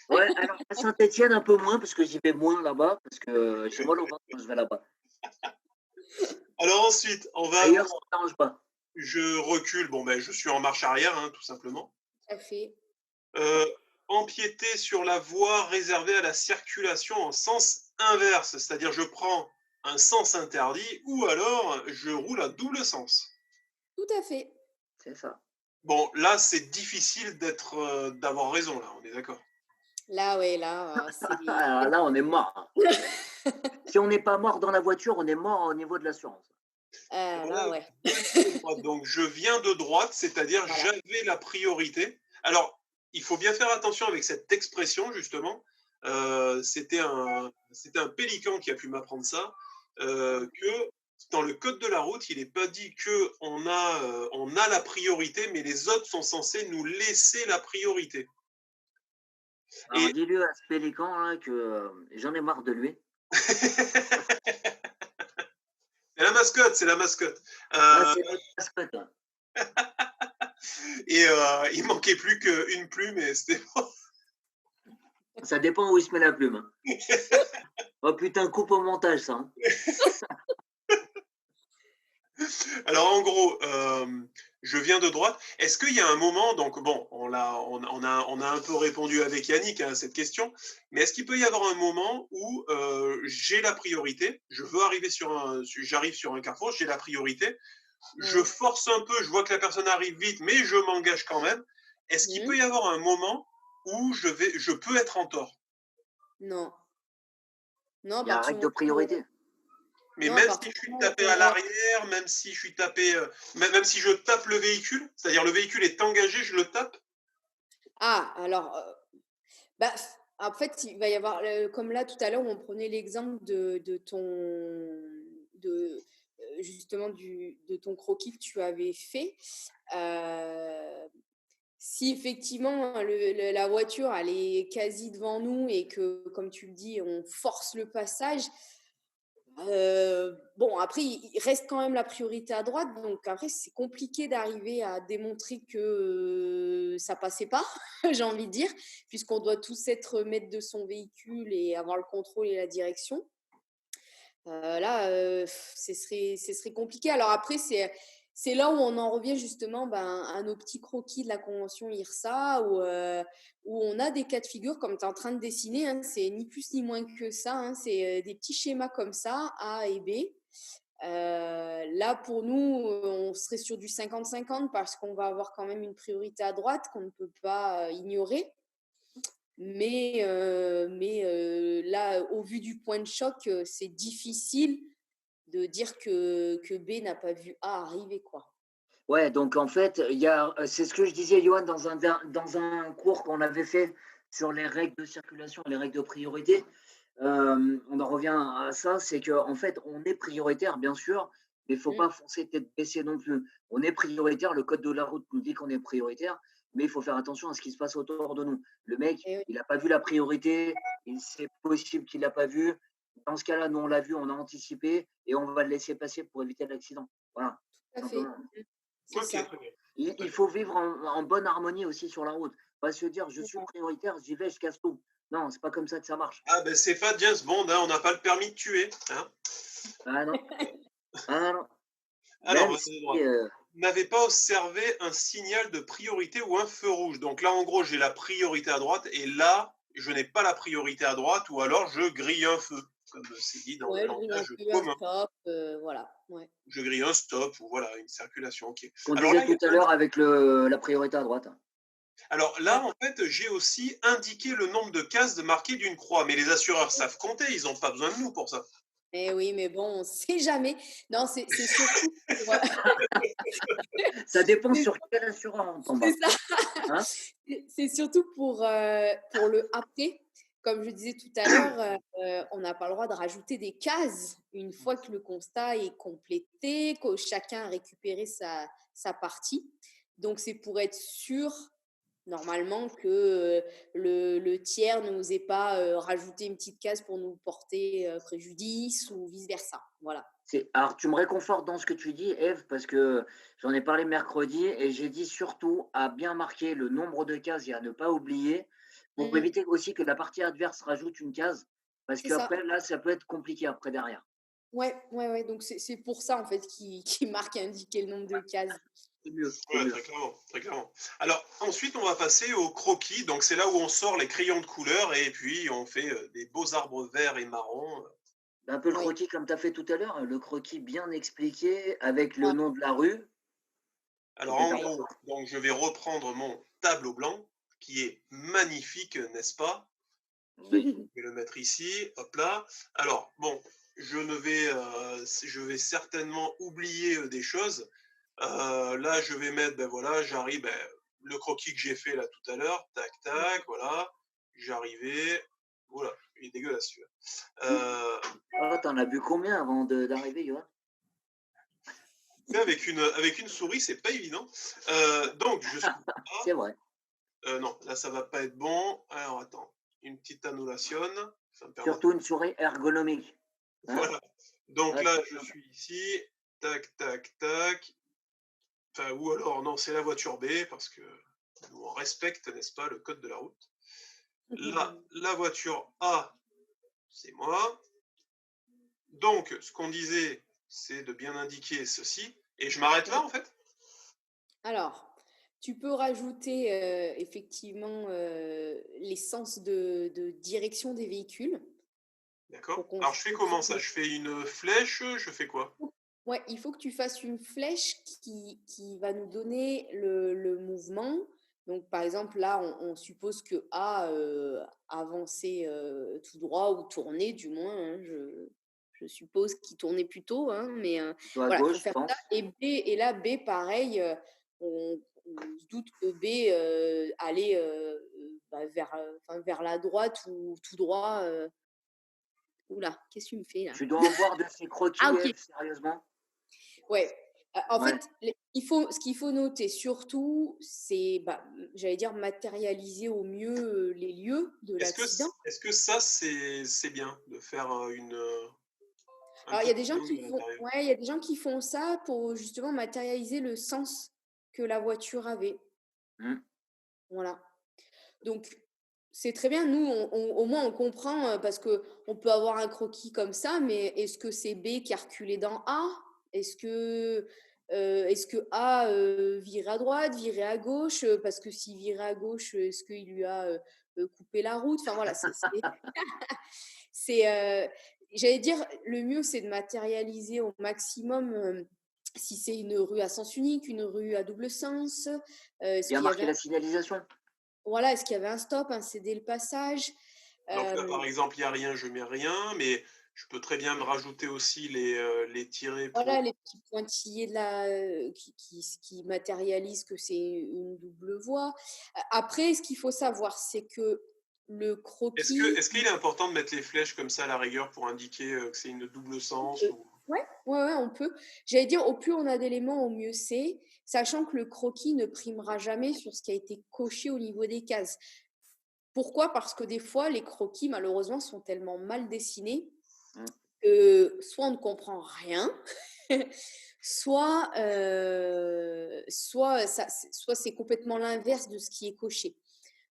Ouais, alors à Saint-Etienne, un peu moins, parce que j'y vais moins là-bas, parce que j'ai mal au ventre quand je vais là-bas. Alors ensuite, on va avoir. Ailleurs, ça ne m'arrange pas. Je recule. Bon, ben, je suis en marche arrière, hein, tout simplement. Tout à fait. Euh, Empiéter sur la voie réservée à la circulation en sens inverse, c'est-à-dire je prends un sens interdit ou alors je roule à double sens. Tout à fait. C'est ça. Bon, là, c'est difficile d'avoir raison, là, on est d'accord. Là, ouais, là, Alors là, on est mort. Si on n'est pas mort dans la voiture, on est mort au niveau de l'assurance. là, ouais. Donc, je viens de droite, c'est-à-dire Voilà. j'avais la priorité. Alors, il faut bien faire attention avec cette expression, justement. C'était un pélican qui a pu m'apprendre ça, que dans le code de la route, il n'est pas dit qu'on a la priorité, mais les autres sont censés nous laisser la priorité. Alors Et dis-lui à ce pélican là, que j'en ai marre de lui. C'est la mascotte, c'est la mascotte. Ah, c'est la mascotte. Et il manquait plus qu'une plume et c'était bon. Ça dépend où il se met la plume. Oh putain, coupe au montage, ça. Hein. Alors en gros, je viens de droite. Est-ce qu'il y a un moment, donc bon, on a un peu répondu avec Yannick à cette question, mais est-ce qu'il peut y avoir un moment où j'ai la priorité, j'arrive sur un carrefour, j'ai la priorité, je force un peu, je vois que la personne arrive vite, mais je m'engage quand même. Est-ce qu'il peut y avoir un moment où je peux être en tort? Non. Non, Il y a à la partir règle du de moment où, priorité. Mais non, à même partir si je du suis moment tapé à l'arrière, même si je suis tapé, même si je tape le véhicule, c'est-à-dire le véhicule est engagé, je le tape? Ah, alors, bah, en fait, il va y avoir, comme là tout à l'heure où on prenait l'exemple justement de ton croquis que tu avais fait. Si effectivement la voiture elle est quasi devant nous et que, comme tu le dis, on force le passage, bon, après, il reste quand même la priorité à droite. Donc, après, c'est compliqué d'arriver à démontrer que ça passait pas, j'ai envie de dire, puisqu'on doit tous être maître de son véhicule et avoir le contrôle et la direction. Là, ce serait compliqué. Alors après, c'est là où on en revient justement à nos petits croquis de la convention IRSA, où on a des cas de figure comme tu es en train de dessiner. Hein, c'est ni plus ni moins que ça. Hein, c'est des petits schémas comme ça, A et B. Là, pour nous, on serait sur du 50-50 parce qu'on va avoir quand même une priorité à droite qu'on ne peut pas ignorer. Mais là, au vu du point de choc, c'est difficile de dire que B n'a pas vu A arriver, quoi. Ouais, donc en fait, c'est ce que je disais, Johan, dans un cours qu'on avait fait sur les règles de circulation, les règles de priorité. On en revient à ça, c'est qu'en fait, on est prioritaire, bien sûr, mais il ne faut pas foncer tête baissée non plus. On est prioritaire, le code de la route nous dit qu'on est prioritaire, mais il faut faire attention à ce qui se passe autour de nous. Le mec, il n'a pas vu la priorité, c'est possible qu'il ne l'a pas vu. Dans ce cas-là, nous, on l'a vu, on a anticipé et on va le laisser passer pour éviter l'accident. Voilà, Tout à fait. simplement. C'est Ok, ça. très bien. Il faut vivre en bonne harmonie aussi sur la route. Pas se dire, je suis prioritaire, j'y vais, je casse tout. Non, c'est pas comme ça que ça marche. Ah ben c'est pas James Bond, hein, on n'a pas le permis de tuer. Hein. Ah non, ah non. Alors, Même vous si, avez le droit. N'avez pas observé un signal de priorité ou un feu rouge. Donc là, en gros, j'ai la priorité à droite et là, je n'ai pas la priorité à droite ou alors je grille un feu, comme c'est dit dans le langage commun. Stop, voilà. Ouais. Je grille un stop ou voilà, une circulation. Ok. qu'on Alors disait là, tout à l'heure avec la priorité à droite. alors là, en fait, j'ai aussi indiqué le nombre de cases marquées d'une croix. Mais les assureurs savent compter, ils n'ont pas besoin de nous pour ça. Eh oui, mais bon, on ne sait jamais. Non, c'est surtout pour, Ça dépend sur quel assureur on tombe. c'est ça. Hein. C'est surtout pour le après. Comme je disais tout à l'heure, on n'a pas le droit de rajouter des cases une fois que le constat est complété, que chacun a récupéré sa partie. Donc, c'est pour être sûr, normalement, que le tiers ne nous ait pas rajouté une petite case pour nous porter préjudice ou vice-versa. Voilà. Alors, tu me réconfortes dans ce que tu dis, Eve, parce que j'en ai parlé mercredi et j'ai dit surtout à bien marquer le nombre de cases et à ne pas oublier pour éviter aussi que la partie adverse rajoute une case, parce C'est ça. qu'après, là, ça peut être compliqué après derrière. Ouais. Donc, c'est pour ça, en fait, qui marque et indiquer le nombre de cases. C'est mieux. Ouais, très clairement, très clairement. Alors ensuite, on va passer au croquis. Donc c'est là où on sort les crayons de couleur et puis on fait des beaux arbres verts et marrons. Un peu le Oui. croquis comme tu as fait tout à l'heure, le croquis bien expliqué avec le Ouais. nom de la rue. Alors en gros, donc je vais reprendre mon tableau blanc qui est magnifique, n'est-ce pas? Oui. Je vais le mettre ici, hop là. Alors bon, je vais certainement oublier des choses. Là, je vais mettre, ben voilà, j'arrive, ben, le croquis que j'ai fait là tout à l'heure, tac, tac, voilà, j'arrivais, voilà, il est dégueulasse celui-là. Oh, t'en as bu combien avant d'arriver, Johan? Mais avec une souris, c'est pas évident. Donc, je suis C'est vrai. non, là, ça va pas être bon. Alors, attends, une petite annulation. Ça me permet Surtout une souris ergonomique. Hein. voilà. Donc Ah, là, c'est je ça. suis ici, tac, tac, tac. Enfin, ou alors, non, c'est la voiture B, parce que nous, on respecte, n'est-ce pas, le code de la route. Là, la voiture A, c'est moi. Donc, ce qu'on disait, c'est de bien indiquer ceci. Et je m'arrête là, Oui. en fait? Alors, tu peux rajouter effectivement les sens de direction des véhicules D'accord. pour qu'on Alors, je fais comment ça? fonctionne. Je fais une flèche? Je fais quoi? Ouais, il faut que tu fasses une flèche qui va nous donner le mouvement. Donc, par exemple, là, on suppose que A avançait tout droit ou tournait, du moins, hein, je suppose qu'il tournait plutôt, hein, mais Plutôt à voilà, il faut gauche, je faire ça. pense. Et là, B, pareil, on se doute que B allait enfin, vers la droite ou tout droit. Oula, qu'est-ce que tu me fais là? Tu dois en voir de ces Ah, croquis, ok. Eve, sérieusement? Ouais. En Ouais. fait, ce qu'il faut noter surtout, c'est, bah, j'allais dire matérialiser au mieux les lieux de l'accident. Est-ce que ça, c'est bien de faire un Alors, il y a des petit gens angle qui à font, l'intérieur? ouais, il y a des gens qui font ça pour justement matérialiser le sens que la voiture avait. Hmm. Voilà. Donc, c'est très bien. Nous, au moins, on comprend parce que on peut avoir un croquis comme ça, mais est-ce que c'est B qui a reculé dans A? Est-ce que A virait à droite, virait à gauche? Parce que s'il virait à gauche, est-ce qu'il lui a coupé la route? Enfin voilà, c'est, j'allais dire, le mieux, c'est de matérialiser au maximum. Si c'est une rue à sens unique, une rue à double sens, est-ce Bien qu'il y marquer avait la signalisation. voilà, est-ce qu'il y avait un stop, un céder le passage? Donc là, Hem, par exemple, il n'y a rien, je mets rien, mais je peux très bien me rajouter aussi les tirets pour... voilà, les petits pointillés de la qui matérialisent que c'est une double voie. Après, ce qu'il faut savoir, c'est que le croquis Est-ce qu'il est important de mettre les flèches comme ça à la rigueur pour indiquer que c'est une double sens ou... ouais, ouais, ouais, on peut. J'allais dire, au plus on a d'éléments, au mieux c'est, sachant que le croquis ne primera jamais sur ce qui a été coché au niveau des cases. Pourquoi? Parce que des fois, les croquis, malheureusement, sont tellement mal dessinés Hmm. soit on ne comprend rien, soit c'est complètement l'inverse de ce qui est coché.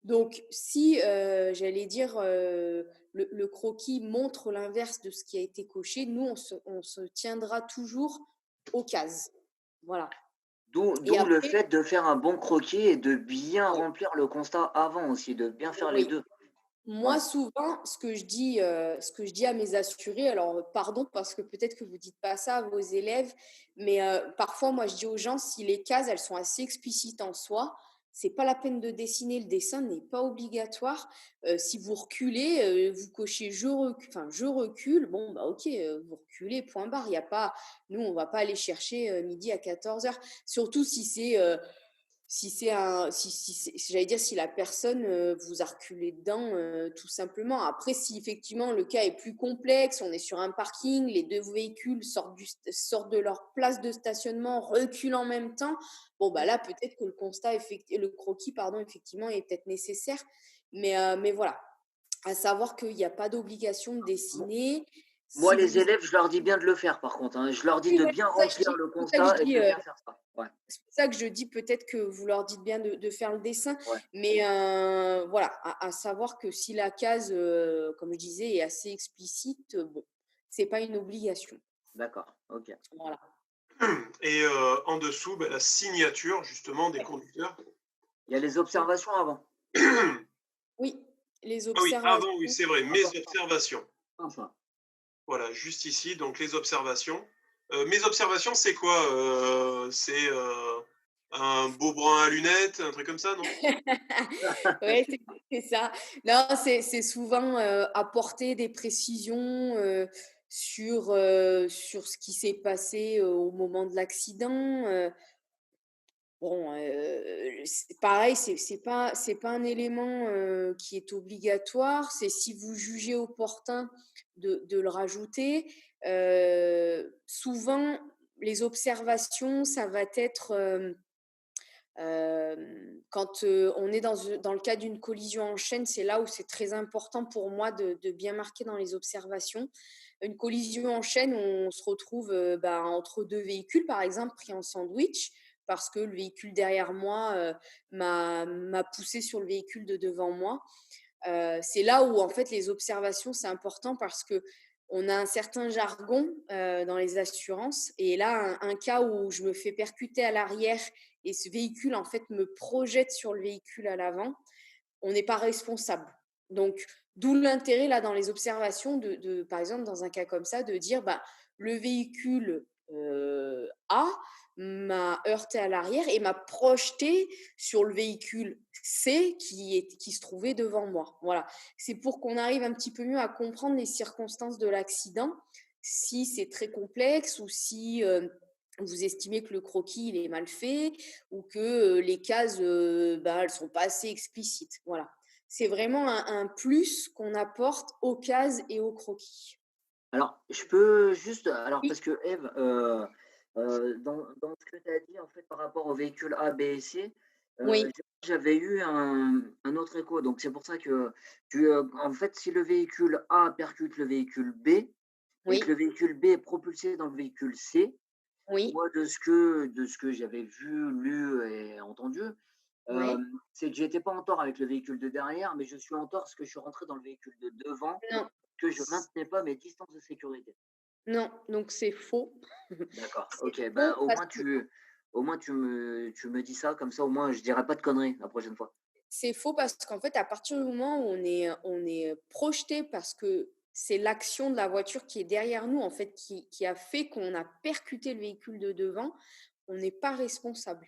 Donc, si j'allais dire le croquis montre l'inverse de ce qui a été coché, nous on se tiendra toujours aux cases. Voilà. Et D'où le après, fait de faire un bon croquis et de bien oui, remplir le constat avant aussi, de bien faire les oui. deux. Moi, Ouais. souvent, ce que je dis à mes assurés, alors pardon parce que peut-être que vous dites pas ça à vos élèves, mais parfois, moi, je dis aux gens, si les cases, elles sont assez explicites en soi, c'est pas la peine de dessiner. Le dessin n'est pas obligatoire. Si vous reculez, vous cochez je recule. Bon, bah ok, vous reculez, point barre. Il y a pas, nous, on va pas aller chercher midi à 14 heures. Surtout si c'est un, j'allais dire, si la personne vous a reculé dedans, tout simplement. Après, si effectivement le cas est plus complexe, on est sur un parking, les deux véhicules sortent de leur place de stationnement, reculent en même temps. Bon, bah là, peut-être que le croquis, pardon, effectivement, est peut-être nécessaire. Mais voilà, à savoir qu'il n'y a pas d'obligation de dessiner. Moi, Si les vous élèves, je leur dis bien de le faire, par contre, hein. Je leur dis oui, de voilà, bien remplir le c'est pour ça que je constat et dis, de bien faire ça. Ouais, c'est pour ça que je dis peut-être que vous leur dites bien de faire le dessin, ouais, mais voilà, à savoir que si la case, comme je disais, est assez explicite, bon, c'est pas une obligation. d'accord, ok. Voilà. Et en dessous, bah, la signature justement des Ouais. conducteurs. Il y a les observations avant. Oui, les Ah oui, observations. avant, oui, c'est vrai, mes Important. observations. Enfin, Voilà, juste ici, donc les observations. Mes observations, c'est quoi? C'est un beau brun à lunettes, un truc comme ça, non? Ouais, c'est ça. Non, c'est souvent apporter des précisions sur ce qui s'est passé au moment de l'accident. Bon, c'est pareil, c'est pas un élément, qui est obligatoire. C'est si vous jugez opportun de le rajouter. Souvent, les observations, ça va être, Quand on est dans le cas d'une collision en chaîne, c'est là où c'est très important pour moi de bien marquer dans les observations. Une collision en chaîne, on se retrouve entre deux véhicules, par exemple, pris en sandwich, parce que le véhicule derrière moi m'a poussé sur le véhicule de devant moi. C'est là où, en fait, les observations, c'est important parce que on a un certain jargon dans les assurances. Et là, un cas où je me fais percuter à l'arrière et ce véhicule, en fait, me projette sur le véhicule à l'avant, on n'est pas responsable. Donc, d'où l'intérêt, là, dans les observations, par exemple, dans un cas comme ça, de dire, le véhicule A m'a heurté à l'arrière et m'a projeté sur le véhicule C qui se trouvait devant moi. Voilà. C'est pour qu'on arrive un petit peu mieux à comprendre les circonstances de l'accident, si c'est très complexe ou si vous estimez que le croquis il est mal fait ou que les cases elles sont pas assez explicites. Voilà. C'est vraiment un plus qu'on apporte aux cases et aux croquis. Alors, je peux juste, alors Oui, parce que Eve, dans ce que tu as dit en fait par rapport au véhicule A, B et C, oui, j'avais eu un autre écho. Donc c'est pour ça que en fait, si le véhicule A percute le véhicule B et que le oui, véhicule B est propulsé dans le véhicule C, oui, moi de ce que j'avais vu, lu et entendu, oui. c'est que j'étais pas en tort avec le véhicule de derrière, mais je suis en tort parce que je suis rentré dans le véhicule de devant, Non, que je maintenais pas mes distances de sécurité. non, donc c'est faux. D'accord, C'est OK. Bah, faux parce que au moins tu me dis ça, comme ça, au moins, je dirai pas de conneries la prochaine fois. c'est faux parce qu'en fait, à partir du moment où on est projeté parce que c'est l'action de la voiture qui est derrière nous, en fait, qui a fait qu'on a percuté le véhicule de devant, on n'est pas responsable.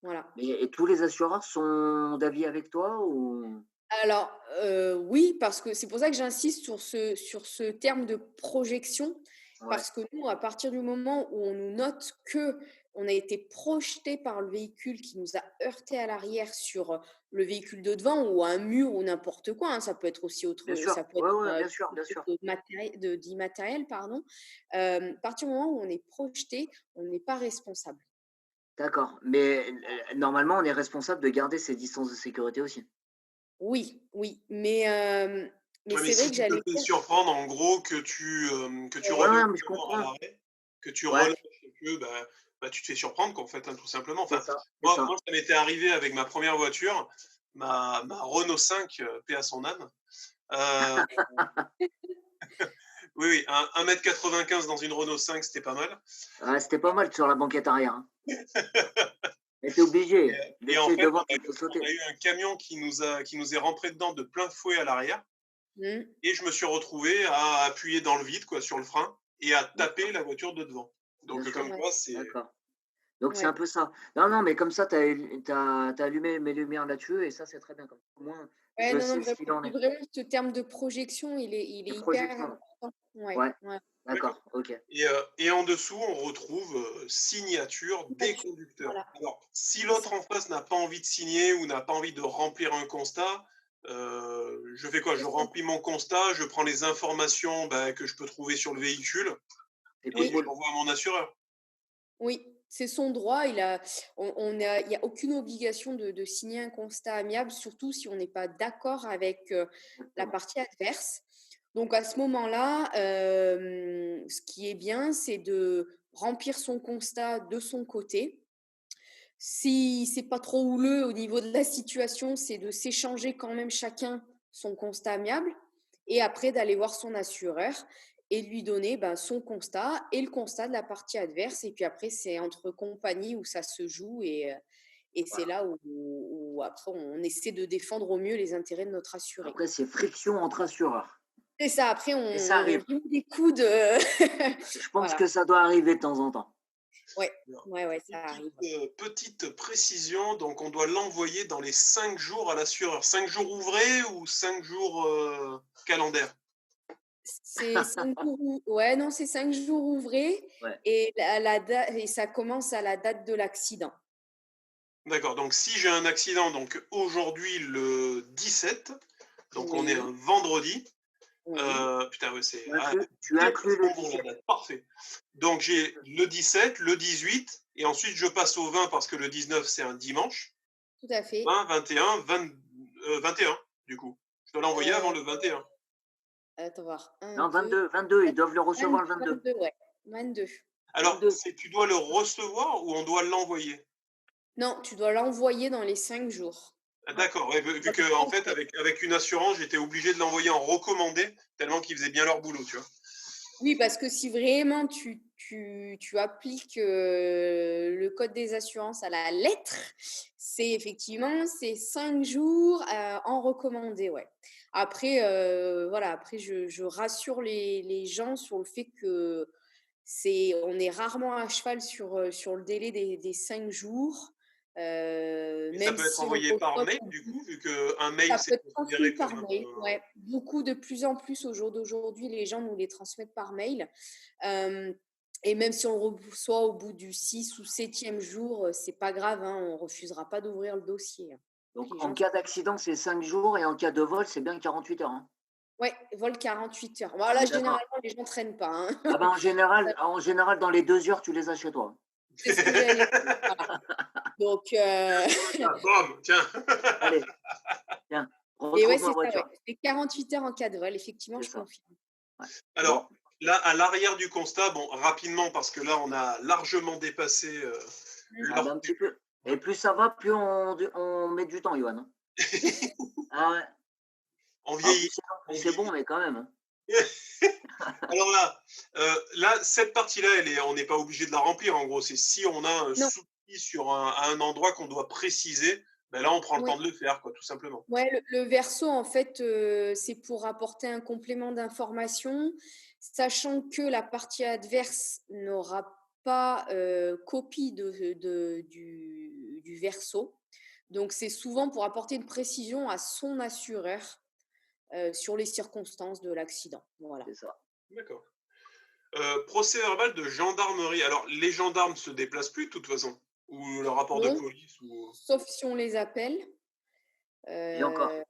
Voilà. Et tous les assureurs sont d'avis avec toi ou? Alors, oui, parce que c'est pour ça que j'insiste sur ce terme de projection, Ouais, parce que nous, à partir du moment où on nous note que on a été projeté par le véhicule qui nous a heurté à l'arrière sur le véhicule de devant ou un mur ou n'importe quoi, hein, ça peut être aussi bien autre, sûr. ça peut être Ouais, ouais, quelque bien chose sûr. d'immatériel, pardon. À partir du moment où on est projeté, on n'est pas responsable. D'accord, mais normalement, on est responsable de garder ses distances de sécurité aussi? Oui, oui, mais Ouais, mais c'est vrai si que tu te j'allais fais dire, surprendre, en gros, que tu Ouais, relâches ouais, mais je vraiment à comprends. l'arrêt, que tu Ouais, relâches et que tu te fais surprendre, quoi, en fait, hein, tout simplement. c'est Enfin, ça, c'est moi, ça. ça m'était arrivé avec ma première voiture, ma Renault 5, paix à son âme. Euh, oui, oui, 1,95 m dans une Renault 5, c'était pas mal. Ouais, c'était pas mal sur la banquette arrière, hein. Mais tu Et, obligé. et en Laisser fait, devant, il faut on sauter. a eu un camion qui nous est rentré dedans de plein fouet à l'arrière. mmh, Et je me suis retrouvé à appuyer dans le vide, quoi, sur le frein et à taper D'accord, la voiture de devant. bien Donc, sûr, comme ouais, quoi, c'est. d'accord. Donc c'est un ouais. peu ça. Non, non, mais comme ça, tu as allumé mes lumières là-dessus et ça, c'est très bien. Comme ça, au moins, Ouais, je non, non, sais ce qu'il en est. vraiment ce terme de projection, il est Les hyper projections. important. Ouais, Ouais, ouais. D'accord. d'accord, OK. Et en dessous, on retrouve signature des Signature, conducteurs. voilà, Alors, si c'est ça. l'autre en face n'a pas envie de signer ou n'a pas envie de remplir un constat, je fais quoi? C'est Je son remplis mon constat, je prends les informations que je peux trouver sur le véhicule C'est et je cool. oui, l'envoie à mon assureur. oui, c'est son droit. Il y a aucune obligation de signer un constat amiable, surtout si on n'est pas d'accord avec la Exactement. partie adverse. Donc à ce moment-là, ce qui est bien, c'est de remplir son constat de son côté. Si c'est pas trop houleux au niveau de la situation, c'est de s'échanger quand même chacun son constat amiable et après d'aller voir son assureur et lui donner son constat et le constat de la partie adverse. Et puis après, c'est entre compagnies où ça se joue et c'est Voilà. là où après on essaie de défendre au mieux les intérêts de notre assuré. Après, c'est friction entre assureurs. C'est ça, après Et ça on arrive. rime des coudes. Je pense Voilà. que ça doit arriver de temps en temps. Ouais, Alors, ouais, ouais, ça petite, arrive. petite précision, donc on doit l'envoyer dans les 5 jours à l'assureur. 5 jours ouvrés ou 5 jours calendaires? C'est 5 jours ouais, non, c'est 5 jours ouvrés Ouais, et et ça commence à la date de l'accident. D'accord, donc si j'ai un accident, donc aujourd'hui le 17, donc on est un Oui, vendredi, Oui, Putain, ouais, c'est Tu inclus le parfaitement bon la 17. date, parfait. Donc j'ai le 17, le 18, et ensuite je passe au 20 parce que le 19 c'est un dimanche. tout à fait. 20, 21, 20, 21 du coup. Je dois l'envoyer avant Euh, le 21. attends voir. 1, Non, 2, 22, ils doivent le recevoir le 22. 22, ouais. 22. Alors, 22. c'est tu dois le recevoir ou on doit l'envoyer? Non, tu dois l'envoyer dans les 5 jours. Ah, Ouais. d'accord, ouais, vu Ça que en dépend, fait, avec une assurance, j'étais obligé de l'envoyer en recommandé, tellement qu'ils faisaient bien leur boulot, tu vois. oui, parce que si vraiment tu appliques le code des assurances à la lettre, c'est effectivement c'est 5 jours en recommandé, ouais. Après, voilà, après je rassure les gens sur le fait que on est rarement à cheval sur le délai des 5 jours, Et ça même peut être si on envoyé par reçoit mail, du coup, vu qu'un mail, ça peut c'est être transmis considéré comme par un... mail, ouais. Beaucoup, de plus en plus au jour d'aujourd'hui, les gens nous les transmettent par mail. Euh, et même si on le reçoit au bout du 6 ou 7e jour, c'est pas grave, hein, on refusera pas d'ouvrir le dossier, hein. Donc, Les en gens cas sont... d'accident, c'est 5 jours et en cas de vol, c'est bien 48 heures. Hein. Ouais, vol 48 heures. On Voilà, est d'accord. généralement, les gens traînent pas, hein. Ah ben, en général, dans les 2 heures, tu les as chez toi. C'est ce que j'allais dire. Voilà. Donc, Bam, tiens. Allez, tiens, et ouais, retrouve ma c'est ça, ouais. voiture. C'est 48 heures en cas de vol, effectivement, C'est je ça. confirme. Ouais. Bon, Alors, là, à l'arrière du constat, bon, rapidement, parce que là, on a largement dépassé ah ben, l'heure un petit prévue. peu. Et plus ça va, plus on met du temps, Johan. Hein. Ah ouais. On En vieillit, plus, on c'est bon, vieillit. mais quand même. Hein. Alors là, cette partie-là, on n'est pas obligé de la remplir. En gros, c'est si on a un Non, souci sur à un endroit qu'on doit préciser, ben là, on prend le oui. temps de le faire, quoi, tout simplement. Ouais, le verso, en fait, c'est pour apporter un complément d'information, sachant que la partie adverse n'aura pas copie du verso. Donc, c'est souvent pour apporter une précision à son assureur sur les circonstances de l'accident. Voilà. C'est ça. D'accord. Procès verbal de gendarmerie. Alors, les gendarmes se déplacent plus, de toute façon, ou le rapport de Non, police, ou... sauf si on les appelle. Et encore. Euh,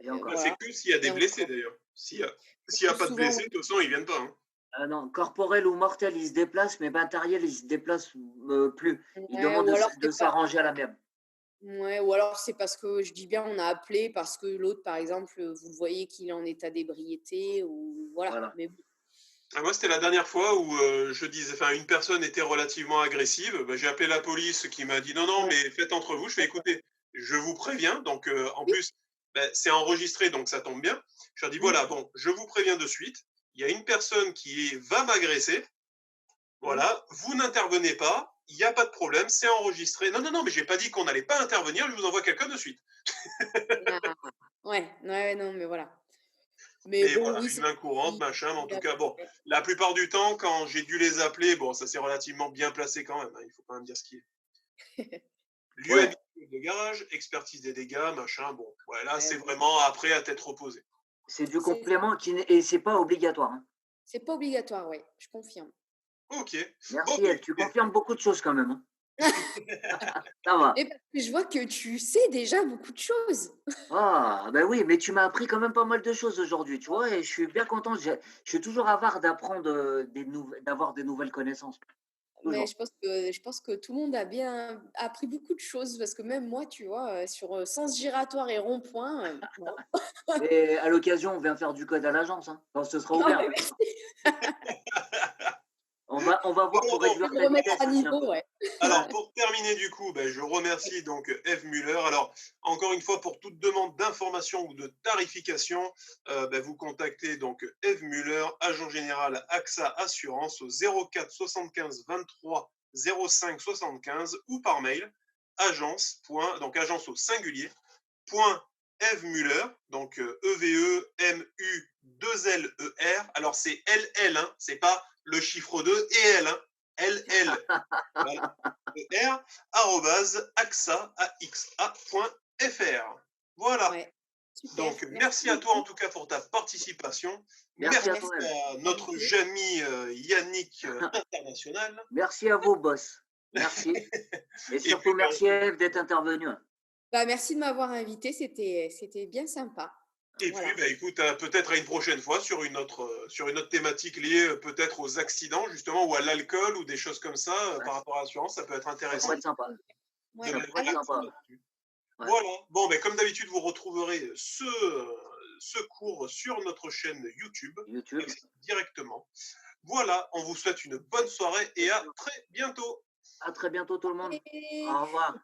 Et encore. Ben, c'est voilà. que s'il y a des Et blessés, encore. d'ailleurs. S'il y a pas de Souvent, blessés, de toute façon, ils viennent pas. Hein. Ah non, corporel ou mortel, ils se déplacent, mais matériel, ils se déplacent plus. Ils ouais, demandent ou alors de c'est pas. s'arranger à l'amiable. Ouais, ou alors c'est parce que je dis bien on a appelé parce que l'autre, par exemple, vous le voyez qu'il est en état d'ébriété ou voilà. Voilà. Mais bon, Ah, moi, c'était la dernière fois où je disais, enfin, une personne était relativement agressive. Ben, j'ai appelé la police qui m'a dit non, non, ouais, mais faites entre vous. Je fais d'accord. écoutez, je vous préviens. Donc, en Oui. plus, ben, c'est enregistré, donc ça tombe bien. Je leur dis Mm, voilà, bon, je vous préviens de suite. Il y a une personne qui va m'agresser. mm. Voilà, vous n'intervenez pas. Il n'y a pas de problème, c'est enregistré. Non, non, non, mais j'ai pas dit qu'on n'allait pas intervenir. Je vous envoie quelqu'un de suite. Ah, ouais, ouais, non, mais voilà. Mais Mais bon, voilà, oui, une c'est main courante, qui machin. Mais en tout cas, bon, ouais. la plupart du temps, quand j'ai dû les appeler, bon, ça s'est relativement bien placé quand même. Hein, il faut quand même dire ce qui est. Lieu Ouais, habituel de garage, expertise des dégâts, machin. Bon, voilà, Ouais, c'est bon, vraiment après à tête reposée. c'est du c'est complément et c'est pas obligatoire. Hein. c'est pas obligatoire, ouais, je confirme. Ok. Bon, Merci, bah, Eve, tu écoutez, confirmes beaucoup de choses quand même. Hein. Ça va. Et parce que je vois que tu sais déjà beaucoup de choses. Ah, ben oui, mais tu m'as appris quand même pas mal de choses aujourd'hui, tu vois, et je suis bien content. Je suis toujours avare d'apprendre d'avoir des nouvelles connaissances. Mais Toujours. je pense que tout le monde a bien appris beaucoup de choses parce que même moi, tu vois, sur sens giratoire et rond-point, bon. Et à l'occasion, on vient faire du code à l'agence. Hein. Quand ce sera Ah ouvert. ouais, merci On va voir bon, pour bon, réduire de me ta remettre vitesse à aussi un niveau, peu. ouais. alors, pour terminer, du coup, ben, je remercie donc Eve Muller. Alors, encore une fois, pour toute demande d'information ou de tarification, ben, vous contactez donc Eve Muller, agent général AXA Assurance au 04 75 23 05 75 ou par mail agence, donc agence au singulier, point Eve Muller, donc EVE-MU-2-L-E-R. Alors, c'est LL, hein, c'est pas le chiffre 2 et L, hein, LL. Voilà. R, axa.fr. Voilà. Ouais, super. Donc, Merci merci à toi en beaucoup. tout cas pour ta participation. Merci Bah, à Merci merci toi, Eve. à de notre m'inviter. Jamy Yannick International. Merci à vous, boss. Merci. Et Et puis, surtout, ben, merci à Eve d'être intervenue. Bah, merci de m'avoir invité, c'était bien sympa. Et puis, Voilà. bah, écoute, peut-être à une prochaine fois sur une autre thématique liée peut-être aux accidents, justement, ou à l'alcool, ou des choses comme ça, Ouais, par rapport à l'assurance. Ça peut être ça intéressant pourrait être sympa. de Ouais, Ça mettre pourrait être avec l'accent sympa. là-dessus. Ouais. Voilà. Bon, ben, comme d'habitude, vous retrouverez ce cours sur notre chaîne YouTube, YouTube. directement. Voilà, on vous souhaite une bonne soirée et à très bientôt. À très bientôt tout le monde. Et Au revoir.